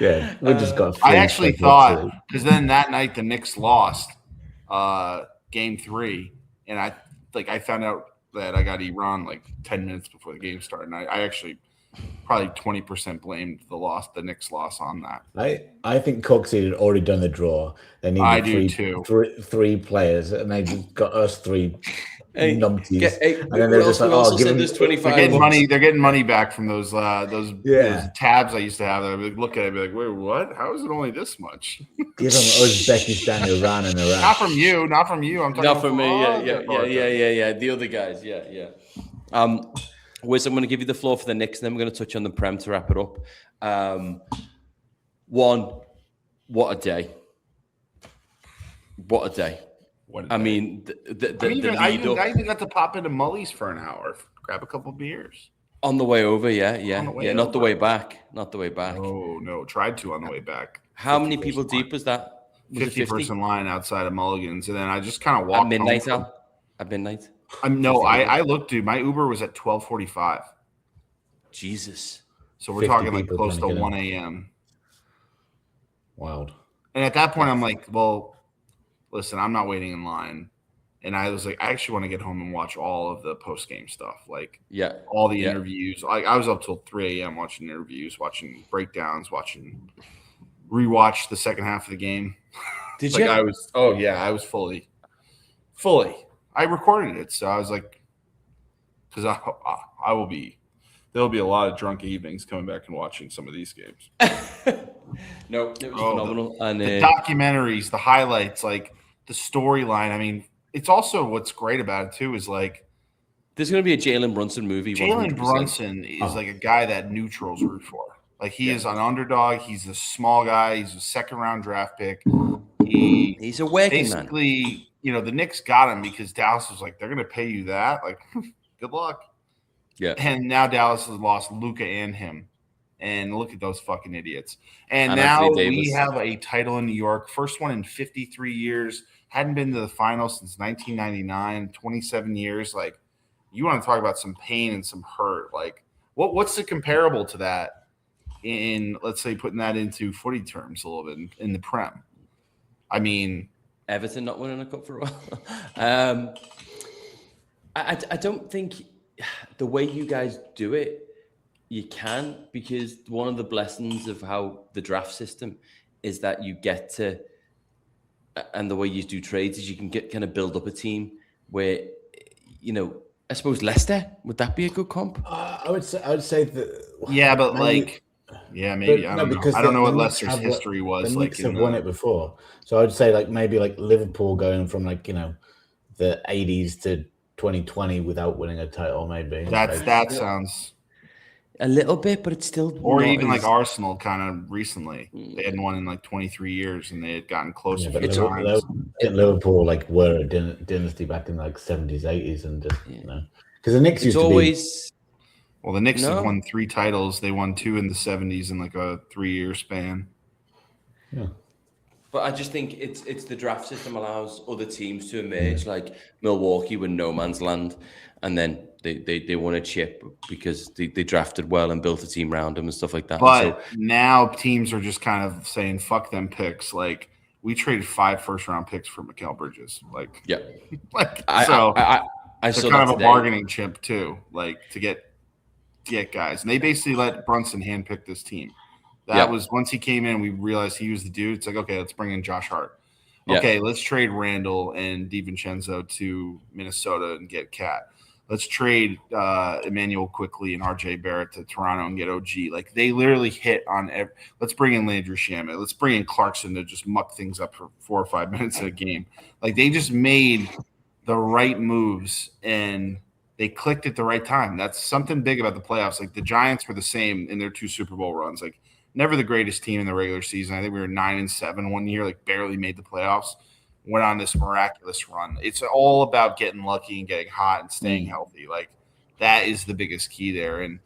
Yeah, we just got. I actually thought because then that night the Knicks lost game 3, and I found out that I got Iran like 10 minutes before the game started. And I actually probably 20% blamed the Knicks loss on that. I think Cork City had already done the draw. They needed three players, and they just got us 3 numpties. And then they're just like, send us 25. They're getting money back from those tabs I used to have. I'd look at it and be like, wait, what? How is it only this much? Give them Uzbekistan, Iran, and Iraq. Not from you. I'm talking not from me. Yeah. The other guys. Yeah. Wiz, I'm going to give you the floor for the Knicks, and then we're going to touch on the Prem to wrap it up. What a day. What a day. I mean, I even got to pop into Mully's for an hour, grab a couple beers. On the way over, not the way back. Oh, no. Tried to on the way back. How many people deep was that? 50-person line outside of Mulligan's, and then I just kind of walked at midnight. At midnight? I looked, dude. My Uber was at 12:45. Jesus. So we're talking like close to 1 a.m. Wild. And at that point, I'm like, well, listen, I'm not waiting in line. And I was like, I actually want to get home and watch all of the post-game stuff. Like, all the interviews. I was up till 3 a.m. watching interviews, watching breakdowns, rewatch the second half of the game. Did you? I was fully. I recorded it, so I was like, because I will be. There'll be a lot of drunk evenings coming back and watching some of these games. No, it was phenomenal. And the documentaries, the highlights, like the storyline. I mean, it's also what's great about it too is like there's going to be a Jalen Brunson movie. Jalen Brunson is like a guy that neutrals root for. Like he is an underdog. He's a small guy. He's a second-round draft pick. He's a working man. basically, the Knicks got him because Dallas was like, they're going to pay you that. Like, good luck. Yeah. And now Dallas has lost Luka and him. And look at those fucking idiots. And And now Anthony we Davis. have a title in New York. First one in 53 years. Hadn't been to the finals since 1999, 27 years. Like, you want to talk about some pain and some hurt. Like, what's the comparable to that in, let's say, putting that into footy terms a little bit in the Prem? I mean, Everton not winning a cup for a while. I don't think the way you guys do it, you can, because one of the blessings of how the draft system is that you get to, and the way you do trades is you can kind of build up a team where, I suppose Leicester, would that be a good comp? I would say that. yeah, but maybe. I don't know. I don't know what Knicks Leicester's history was. The Like, Knicks have won it before, so I'd say maybe Liverpool going from the 80s to 2020 without winning a title. Maybe that sounds a little bit, but it's still, or not even as- like Arsenal kind of recently. They hadn't won in 23 years, and they had gotten close a but few times. Liverpool were a dynasty back in 70s, 80s, and just because the Knicks It's used always. Well, the Knicks have No. won 3 titles. They won 2 in the 70s in a 3-year span. to be. Yeah. But I just think it's the draft system allows other teams to emerge, like Milwaukee were no man's land, and then they won a chip because they drafted well and built a team around them and stuff like that. But now teams are just kind of saying, fuck them picks. Like, we traded 5 first-round picks for Mikal Bridges. Like, yeah, I saw they're that kind of today. a bargaining chip too, like to get guys. And they basically let Brunson handpick this team. That was once he came in, we realized he was the dude. It's like, okay, let's bring in Josh Hart. Okay, let's trade Randall and DiVincenzo to Minnesota and get Cat. Let's trade Emmanuel Quickly and RJ Barrett to Toronto and get OG. Like, they literally hit on every. Let's bring in Landry Shamet. Let's bring in Clarkson to just muck things up for 4 or 5 minutes in a game. Like, they just made the right moves and they clicked at the right time. That's something big about the playoffs. Like, the Giants were the same in their 2 Super Bowl runs. Like, never the greatest team in the regular season. I think we were 9-7 one year, like barely made the playoffs. Went on this miraculous run. It's all about getting lucky and getting hot and staying healthy. Like, that is the biggest key there. And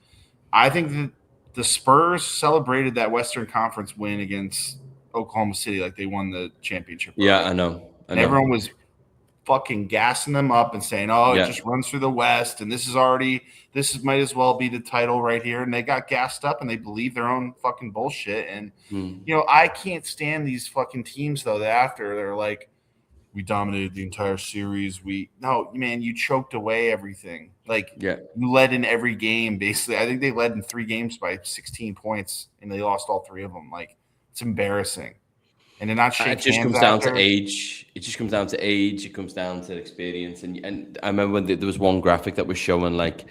I think that the Spurs celebrated that Western Conference win against Oklahoma City like they won the championship. Yeah, I know. And everyone was fucking gassing them up and saying, it just runs through the West, and this might as well be the title right here. And they got gassed up and they believe their own fucking bullshit. And I can't stand these fucking teams though that after they're like, we dominated the entire series. No, man, you choked away everything. Like, you led in every game basically. I think they led in 3 games by 16 points and they lost all 3 of them. Like, it's embarrassing. And they're not shaking. It just comes down to age. It just comes down to age. It comes down to experience. And I remember when there was one graphic that was showing, like,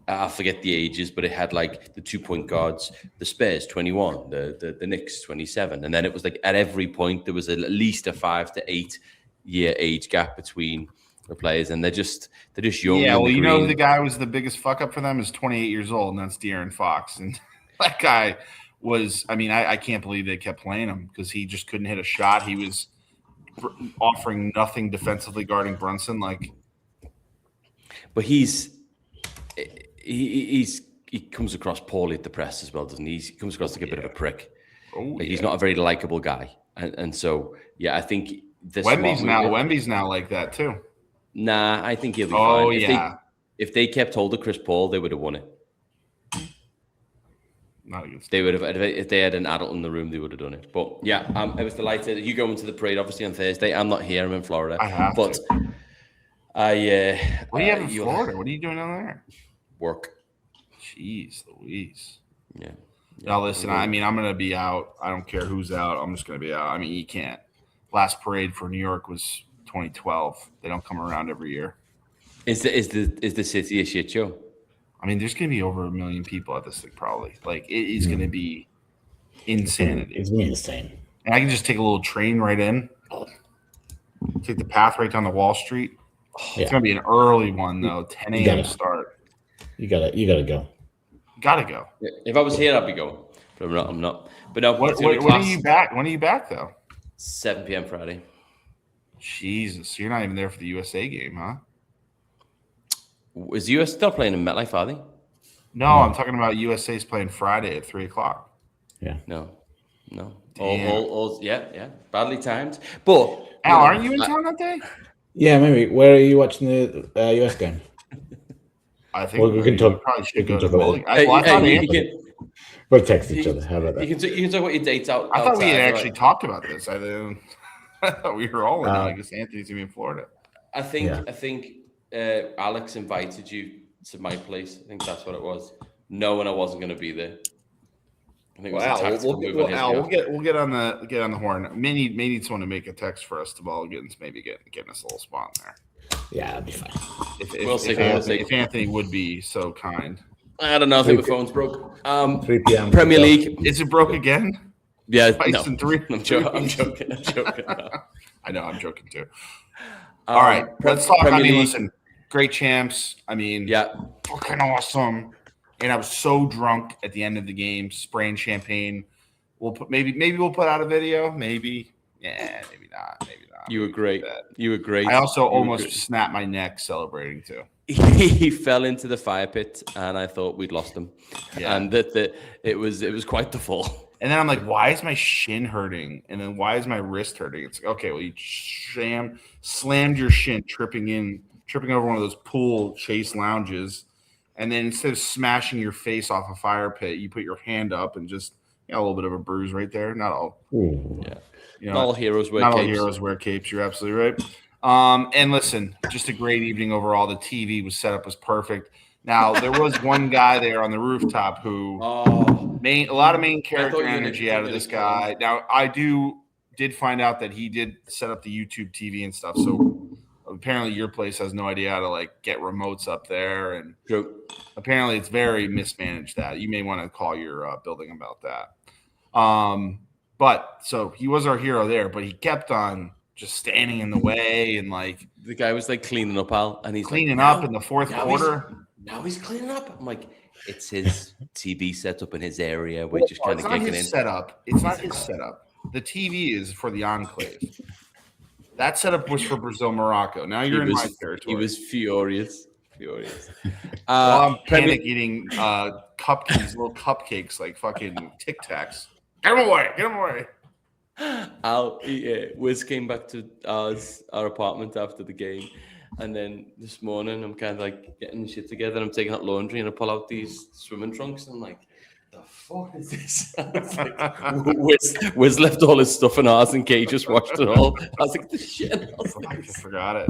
I forget the ages, but it had like the 2-point guards, the Spurs 21, the Knicks 27, and then it was like at every point there was at least a 5 to 8 year age gap between the players, and they're just young. Yeah, well, you know who the guy was the biggest fuck up for them is 28 years old, and that's De'Aaron Fox, and that guy was, I mean, I can't believe they kept playing him because he just couldn't hit a shot. He was offering nothing defensively guarding Brunson. But he comes across poorly at the press as well, doesn't he? He comes across like a bit of a prick. He's not a very likable guy, and so I think Wemby's now like that too. Nah, I think he'll be fine. If they kept hold of Chris Paul, they would have won it. They would have, if they had an adult in the room, they would have done it. But I was delighted. You going to the parade obviously on Thursday. I'm not here. I'm in Florida. I have but to. What do you have in Florida? What are you doing down there? Work. Jeez Louise. Yeah. Now listen, I mean, I'm gonna be out. I don't care who's out. I'm just gonna be out. I mean, you can't. Last parade for New York was 2012. They don't come around every year. Is the city a shit show? I mean, there's going to be over 1 million people at this thing, probably. Like, it is going to be insanity. It's going to be insane. And I can just take a little train right in, take the path right down to Wall Street. It's going to be an early one, though, 10 a.m. start. You gotta go. Gotta go. If I was here, I'd be going. But I'm not. But no. When are you back? When are you back, though? 7 p.m. Friday. Jesus, you're not even there for the USA game, huh? Is the US still playing in MetLife, are they? No, I'm talking about USA's playing Friday at 3:00. Yeah. No. Damn. All yeah. Badly timed. But Al, aren't you in town that day? Yeah, maybe. Where are you watching the US game? I think Well, we can talk. probably We should can go to talk about bowling. it. I thought We'll text each other. How about that? You can talk about your dates out. I thought we had outside, actually right? talked about this. I thought we were all in. I guess Anthony's gonna be in Florida. I think Alex invited you to my place. I think that's what it was. Knowing I wasn't going to be there. I think it was a tactical move on his behalf. We'll get on the horn. May need someone to make a text for us to ball getting us a little spot in there. Yeah, that'd be fine. If Anthony would be so kind. I don't know. I think my phone's broke. 3 p.m. Premier League. Is it broke again? Yeah, Tyson 3. I'm joking. No. I know. I'm joking too. All right, let's talk. Premier League. Listen, great champs. Fucking awesome. And I was so drunk at the end of the game, spraying champagne. Maybe we'll put out a video. Maybe, maybe not. You were great. You were great. I also almost snapped my neck celebrating too. He fell into the fire pit, and I thought we'd lost him. Yeah. And that it was quite the fall. And then I'm like, why is my shin hurting? And then why is my wrist hurting? It's like, okay, well, you slammed your shin, tripping over one of those pool chase lounges. And then instead of smashing your face off a fire pit, you put your hand up and just a little bit of a bruise right there. Not all. Ooh. Yeah. Not all heroes wear capes. Not all heroes wear capes. You're absolutely right. And listen, just a great evening overall. The TV was set up as perfect. Now, there was one guy there on the rooftop who a lot of main character energy out of this guy. Now, I did find out that he did set up the YouTube TV and stuff. So apparently your place has no idea how to get remotes up there. And apparently it's very mismanaged that. You may want to call your building about that. But so he was our hero there, but he kept on just standing in the way and the guy was cleaning up, Al, and he's cleaning up in the fourth quarter. Now he's cleaning up. I'm like, it's his TV set up in his area. We're just kind of kicking in. It's not his setup. The TV is for the Enclave. That setup was for Brazil, Morocco. Now you're in my territory. He was furious. While I'm panic eating little cupcakes like fucking Tic Tacs. Get him away. Wiz came back to our apartment after the game. And then this morning, I'm kind of getting the shit together. I'm taking out laundry and I pull out these swimming trunks. And I'm like, the fuck is this? Wiz left all his stuff in ours and Kay just washed it all. I was like, the shit. I forgot it.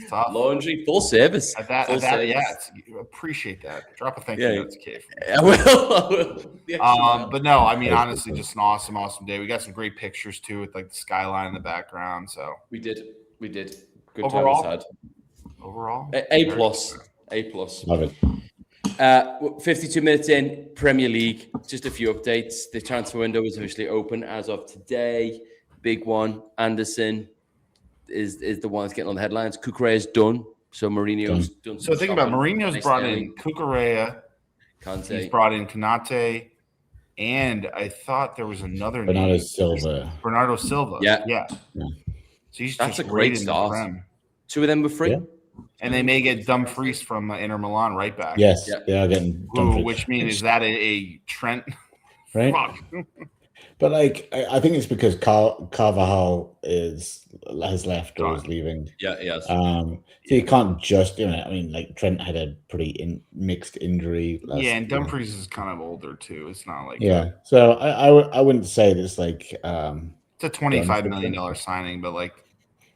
Tough. Laundry, full service. Yeah, appreciate that. Drop a thank you note to Kay. I will. But no, I mean, honestly, just an awesome day. We got some great pictures too with the skyline in the background. So we did. Good overall, time overall, A+. Love it. 52 minutes in, Premier League. Just a few updates. The transfer window is officially open as of today. Big one. Anderson is the one that's getting on the headlines. Cucurella is done. So Mourinho's done. So think about Mourinho's brought in Cucurella. Kanté. He's brought in Konate. And I thought there was another Bernardo name. Silva. Yeah. So that's a great start. Two of them were free. Yeah. And they may get Dumfries from Inter Milan right back. Yes, they are getting Dumfries. Which means, is that a Trent? Right. Fuck. But I think it's because Carvajal has left or is leaving. Yeah, yes. So you can't just, Trent had a pretty mixed injury. And Dumfries is kind of older too. It's not So I wouldn't say this it's a $25 million signing, but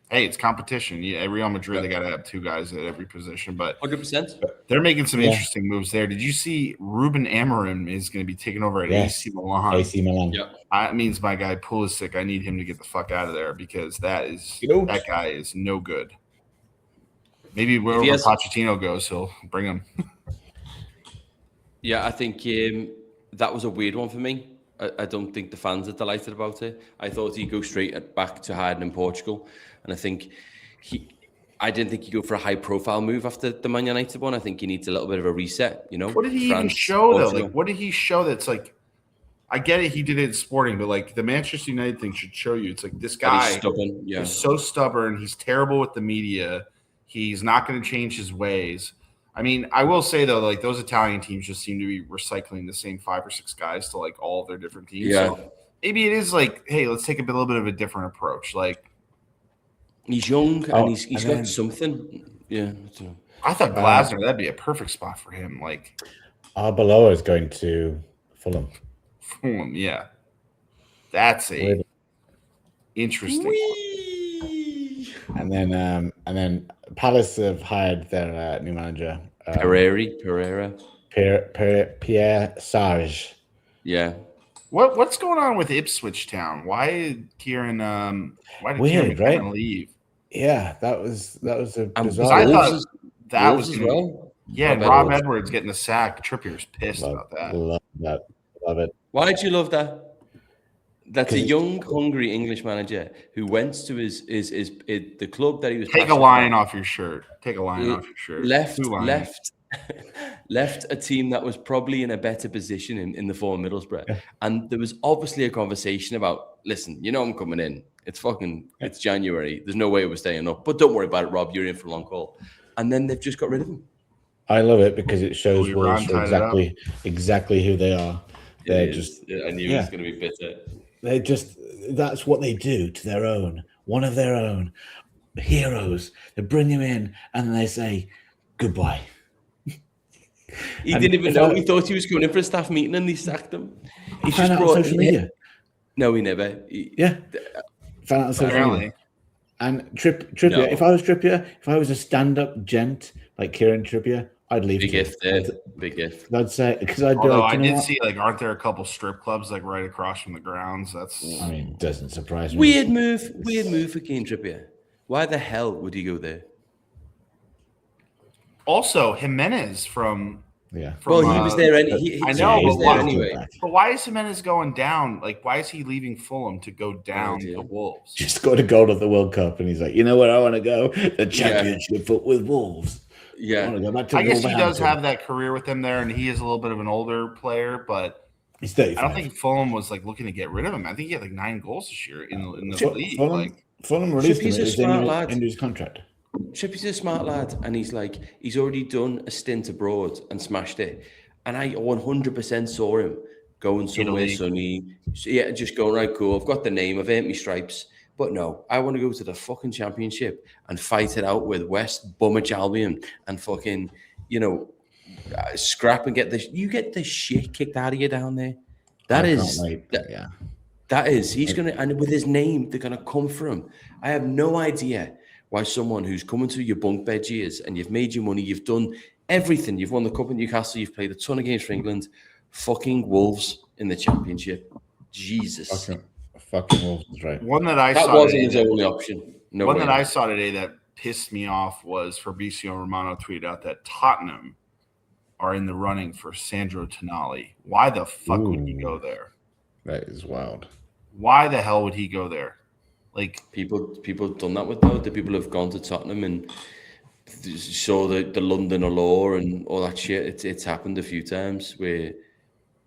hey, it's competition. At Real Madrid, they got to have two guys at every position. But 100%. They're making some interesting moves there. Did you see Ruben Amorim is going to be taking over at AC Milan? AC Milan. Yeah. That means my guy Pulisic, I need him to get the fuck out of there because that guy is no good. Maybe wherever Pochettino goes, he'll bring him. Yeah, I think that was a weird one for me. I don't think the fans are delighted about it. I thought he'd go straight back to hiding in Portugal. And I think I didn't think he'd go for a high-profile move after the Man United one. I think he needs a little bit of a reset, What did he even show, though? What did he show that's I get it. He did it in Sporting, but like the Manchester United thing should show you. It's like this That he's guy stubborn. Yeah. is so stubborn. He's terrible with the media. He's not going to change his ways. I mean, I will say though, like those Italian teams just seem to be recycling the same 5 or 6 guys to like all of their different teams. Yeah. So maybe it is like, hey, let's take a little bit of a different approach. Like He's young and he's and got then- something. Yeah. I thought Glasner, that'd be a perfect spot for him. Like Arbeloa is going to Fulham. Fulham, yeah. That's a interesting one. And then Palace have hired their new manager, Pereira. Pierre Sarge. Yeah. What's going on with Ipswich Town? Why did Kieran Weird, McKenna right? leave? Yeah, that was a And bizarre. I thought Wolves that Wolves was as well. Yeah, and Rob Rob Edwards. Edwards getting the sack. Trippier's pissed about that. Love that. Love it. Why did you love that? That's a 'Cause- young, hungry English manager who went to the club that he was. Take a passionate line about. off your shirt. Take a line off your shirt. Left, 2 lines. left a team that was probably in a better position in the former Middlesbrough, and there was obviously a conversation about, listen, I'm coming in. It's January. There's no way we're staying up, but don't worry about it, Rob. You're in for a long haul. And then they've just got rid of him. I love it because it shows Louis Wolves Brown for tied it up. exactly who they are. They're I knew it was going to be bitter. That's what they do to their own, one of their own heroes. They bring him in and they say goodbye. He And didn't even if know. I- He thought he was going in for a staff meeting, and they sacked him. He found out on social media. No, he never. Yeah, found out on social Apparently. media. And Trippier, No. if I was Trippier, if I was a stand-up gent like Kieran Trippier, I'd leave. Big too. gift there. Big gift. I'd say because I'd be Although like, I you know did what? see, like, aren't there a couple strip clubs like right across from the grounds? That's I mean, it doesn't surprise me. Weird move for Kane Trippier. Why the hell would he go there? also Jimenez from. Yeah. from Well, he was there. I He know, was but there why- anyway. But why is Jimenez going down? Like, why is he leaving Fulham to go down idea. to Wolves? Just got a goal at the World Cup, and he's like, you know where I want to go? The championship with Wolves. I Yeah, want to go back to I guess he does Wolverhampton. have that career with them there, and he is a little bit of an older player, but He's I 35. don't think Fulham was like looking to get rid of him. I think he had like 9 goals this year in the league. Fulham, Like, Fulham released him. Trippier's a It was smart lad. into his contract. Trippier's a smart lad, and he's already done a stint abroad and smashed it. And I 100% saw him going somewhere Italy. sunny. Yeah, just going, right, cool. I've got the name of it, my stripes. But no, I want to go to the fucking championship and fight it out with West Bromwich Albion and fucking, scrap and get the shit kicked out of you down there. I can't wait. Yeah. That is, he's going to, and with his name, they're going to come for him. I have no idea why someone who's coming to your bunk bed years and you've made your money, you've done everything, you've won the cup in Newcastle, you've played a ton of games for England, fucking Wolves in the championship. Jesus. Fucking Wolves is right. one that I That saw wasn't today, his only option. No one way. that I saw today that pissed me off was Fabrizio Romano tweeted out that Tottenham are in the running for Sandro Tonali. Why the fuck would he go there? That is wild. Why the hell would he go there? Like, People have done that with though. The people have gone to Tottenham and saw the London law and all that shit. It's happened a few times where,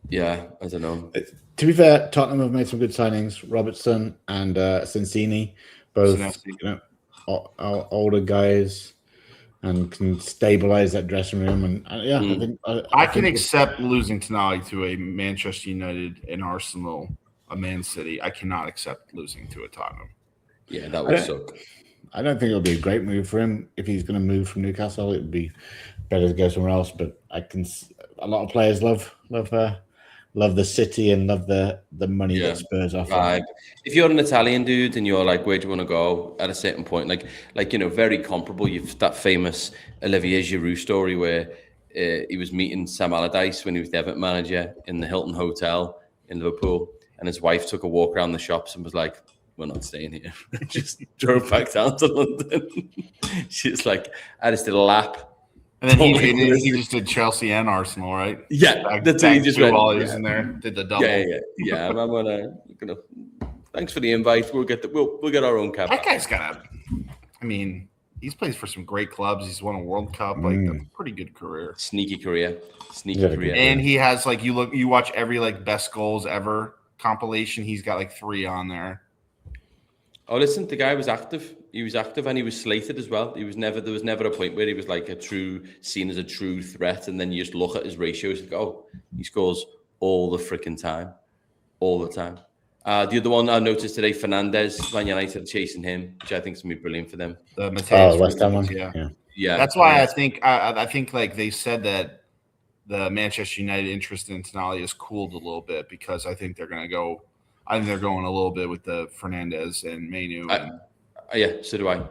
yeah, I don't know. To be fair, Tottenham have made some good signings. Robertson and Sensini, both Senesi. older guys, and can stabilize that dressing room. And I can accept losing Tonali to a Manchester United, an Arsenal, a Man City. I cannot accept losing to a Tottenham. Yeah, that would suck. I don't think it'll be a great move for him if he's going to move from Newcastle. It would be better to go somewhere else. But a lot of players love the city and love the money that Spurs offer. Right. If you're an Italian dude and you're like, where do you want to go at a certain point? Like very comparable. You've that famous Olivier Giroud story where he was meeting Sam Allardyce when he was the Everton manager in the Hilton Hotel in Liverpool, and his wife took a walk around the shops and was like, we're not staying here. Just drove back down to London. She's like, I just did a lap. And then he just did Chelsea and Arsenal, right? Yeah, that's what he just went. While he was in there, did the double. Yeah. I'm gonna. Thanks for the invite. We'll get our own cab. That guy's got a. I mean, he's played for some great clubs. He's won a World Cup. Like that's a pretty good career. Sneaky career. And he has like you watch every like best goals ever compilation. He's got like 3 on there. Oh, listen, the guy was active. He was active and he was slated as well. There was never a point where he was like seen as a true threat. And then you just look at his ratios and go, oh, he scores all the freaking time. All the time. The other one I noticed today, Fernandez, Man United chasing him, which I think is going to be brilliant for them. The Mateus West Ham one? Yeah. That's why I think like they said that the Manchester United interest in Tonali has cooled a little bit because I think they're going to go. I think they're going a little bit with the Fernandez and Manu. Yeah, so do I.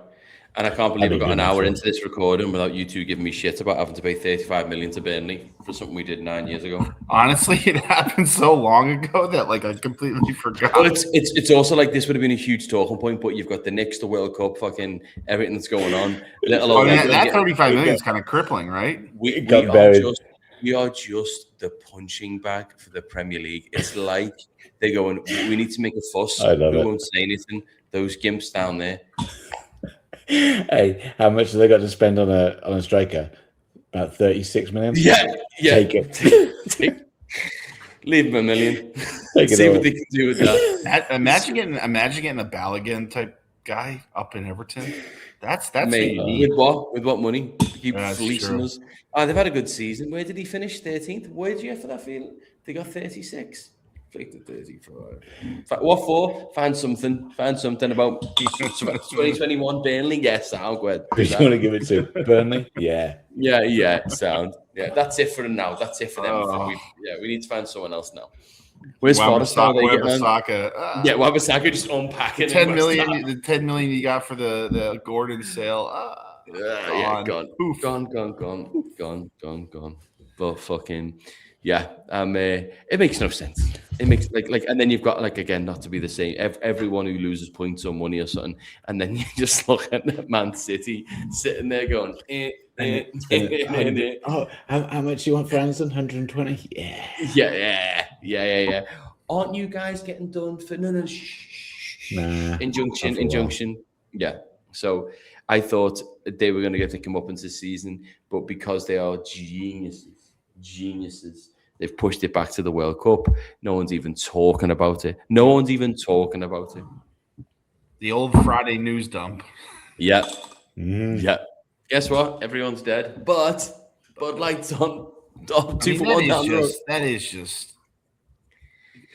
And I can't believe we got an hour into this recording without you two giving me shit about having to pay 35 million to Burnley for something we did 9 years ago. Honestly, it happened so long ago that like I completely forgot. Well, it's also like this would have been a huge talking point, but you've got the Knicks, the World Cup, fucking everything that's going on. That 35 million is kind of crippling, right? We are just the punching bag for the Premier League. It's like they're going, we need to make a fuss. We won't say anything. Those gimps down there. Hey, how much have they got to spend on a striker? About 36 million? Yeah. Take it. Leave them $1 million. See what they can do with that. Imagine getting a Balogun type guy up in Everton. That's Mate, with what money? Keep fleecing us. They've had a good season. Where did he finish? 13th. Where did you get for that field? They got 36. Flicked 35. What for? Find something about 2021 Burnley. Yes, sound good. Who do you want to give it to? Burnley? Yeah. Sound. Yeah, that's it for them now. That's it for them. We need to find someone else now. Where's Forrest? Wan-Bissaka. Wan-Bissaka just unpacking. The 10 million you got for the Gordon sale. Gone. But fucking it makes no sense. It makes like, and then you've got like again not to be the same. Everyone who loses points or money or something, and then you just look at Man City sitting there going, how much you want for Anderson? 120? Yeah. Aren't you guys getting done for no? Injunction. Yeah. So I thought they were going to get to come up into the season, but because they are geniuses, they've pushed it back to the World Cup. No one's even talking about it. The old Friday news dump. Yeah. Yeah. Guess what? Everyone's dead. But Bud Light's on 2 for 1 down the road. That is just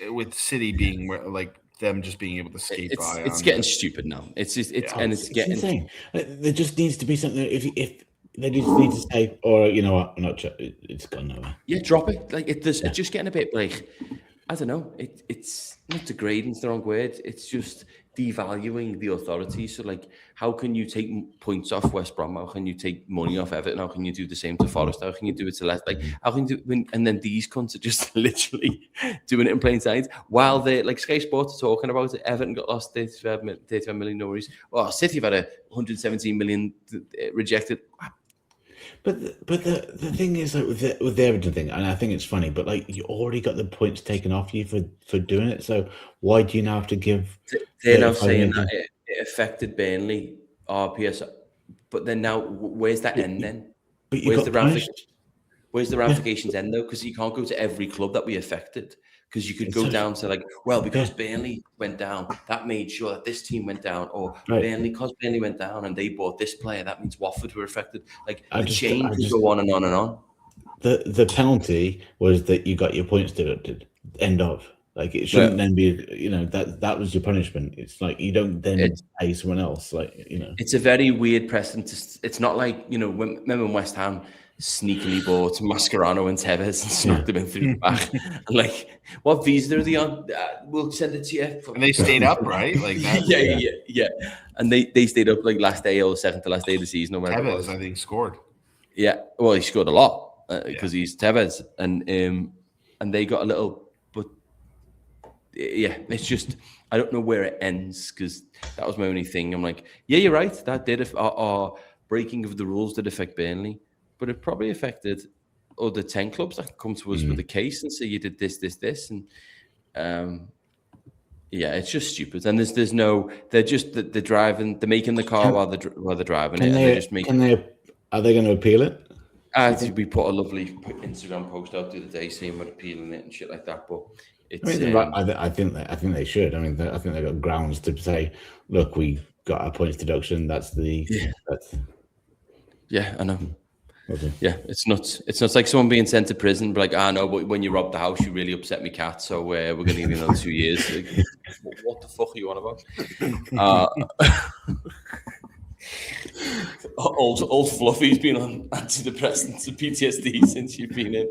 with City being like them just being able to skate by. It's getting stupid now. It's getting insane. There just needs to be something. If they just need to say, or you know what, it's gone nowhere. Yeah, drop it. Like it's just getting a bit like, I don't know. It's not degrading. It's the wrong word. It's just devaluing the authority. So like, how can you take points off West Brom? How can you take money off Everton? How can you do the same to Forest? How can you do it to Leicester? Like, how can you do? And then these cunts are just literally doing it in plain sight while they like Sky Sports are talking about it. Everton got lost 35 million no worries. Well, City have had 117 million rejected. But the thing is, like with the Everton thing, and I think it's funny, but like you already got the points taken off you for doing it. So why do you now have to give? They're now saying that it affected Burnley RPS, but then now where's that end then? Where's the ramifications end though? Because you can't go to every club that we affected. Because you could go down to like, well, because Burnley went down, that made sure that this team went down, or because Burnley went down and they bought this player, that means Watford were affected. Like the chain could go on and on and on. The penalty was that you got your points deducted. End of. Like it shouldn't then be, that was your punishment. It's like you don't then pay someone else. Like it's a very weird precedent. It's not like remember when West Ham sneakily bought Mascherano and Tevez and snuck them in through the back. And like, what visa are they on? We'll send it to you. And they stayed up, right? Like that. Yeah. And they stayed up like last day or second to last day of the season. Or whatever Tevez, I think, scored. Yeah, well, he scored a lot because he's Tevez, and they got a little, but it's just I don't know where it ends because that was my only thing. I'm like, yeah, you're right. That did our breaking of the rules did affect Burnley. But it probably affected other 10 clubs that come to us with a case and say you did this, and Yeah, it's just stupid. And there's no. They're driving. They're making the car while they're driving it. And they're just making. Are they going to appeal it? We put a lovely Instagram post out the other day saying we're appealing it and shit like that. But it's. I think they should. I mean, I think they've got grounds to say, look, we got our points deduction. Yeah, I know. Okay. Yeah, it's nuts. It's not like someone being sent to prison, but like, no, but when you robbed the house, you really upset me cat. So we're going to give you another 2 years. Like, what the fuck are you on about? Old Fluffy's been on antidepressants and PTSD since you've been in.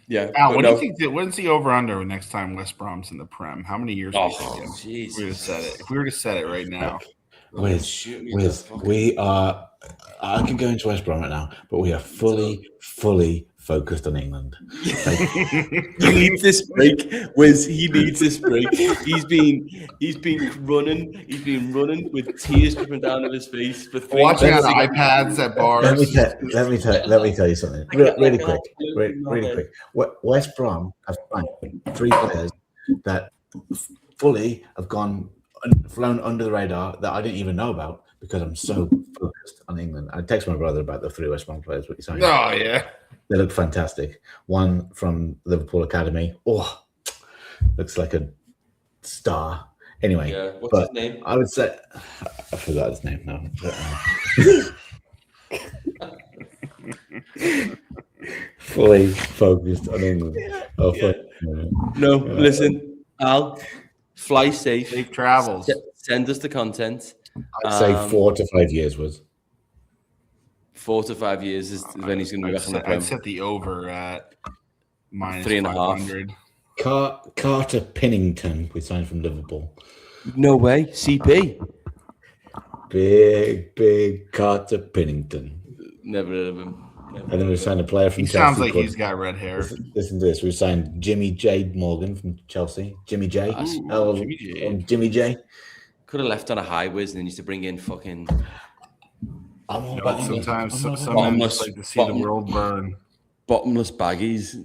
Yeah. Al, what do you think? When's the over under next time West Brom's in the Prem? How many years? Jeez. If we were to set it right now, we are. I can go into West Brom right now, but we are fully focused on England. He needs this break. He needs this break. He's been running. He's been running with tears dripping down of his face for 3 watching on iPads at bars. Let me tell you something really quick. West Brom have signed 3 players that fully have flown under the radar that I didn't even know about because I'm so focused on England. I text my brother about the 3 West Brom players. What you saying? Oh yeah, they look fantastic. One from Liverpool Academy. Oh, looks like a star. Anyway, what's his name? I would say I forgot his name now. Fully focused on England. Listen, Al, fly safe. Safe travels. Send us the content. I'd say 4 to 5 years was. 4 to 5 years is when he's going to be back on the Prem. I'd set the over at minus 3.5. Carter Pinnington, we signed from Liverpool. No way, CP. Big Carter Pinnington. Never heard of him. And then we signed a player from Chelsea. Sounds like he's got red hair. Listen to this. We signed Jimmy J. Morgan from Chelsea. Jimmy J. Jimmy J. Could have left on a high whiz and then used to bring in fucking. Sometimes like to see the world burn. Bottomless baggies.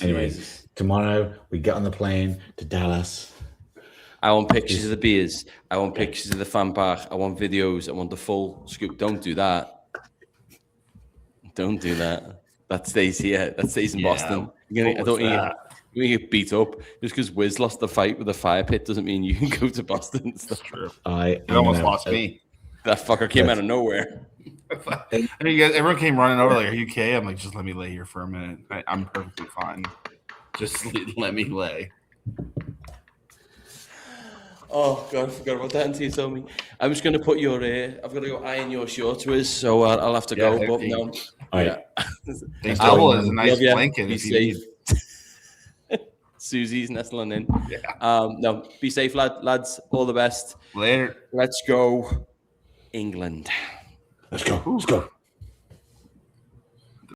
Anyways, tomorrow we get on the plane to Dallas. I want pictures of the beers. I want pictures of the fan park. I want videos. I want the full scoop. Don't do that. Don't do that. That stays here. That stays in Boston. I don't think you get beat up just because Wiz lost the fight with a fire pit doesn't mean you can go to Boston. That's true. It almost lost me. That fucker came out of nowhere. Everyone came running over like, "Are you okay?" I'm like, "Just let me lay here for a minute. I'm perfectly fine. Just let me lay." Oh God, I forgot about that until you told me. I'm just gonna put your. I've got to go iron your shorts, Wiz. So I'll have to go. But no, These double is a nice blanket. Be safe. Susie's nestling in. Yeah. No, be safe, lads. All the best. Later. Let's go, England. Let's go.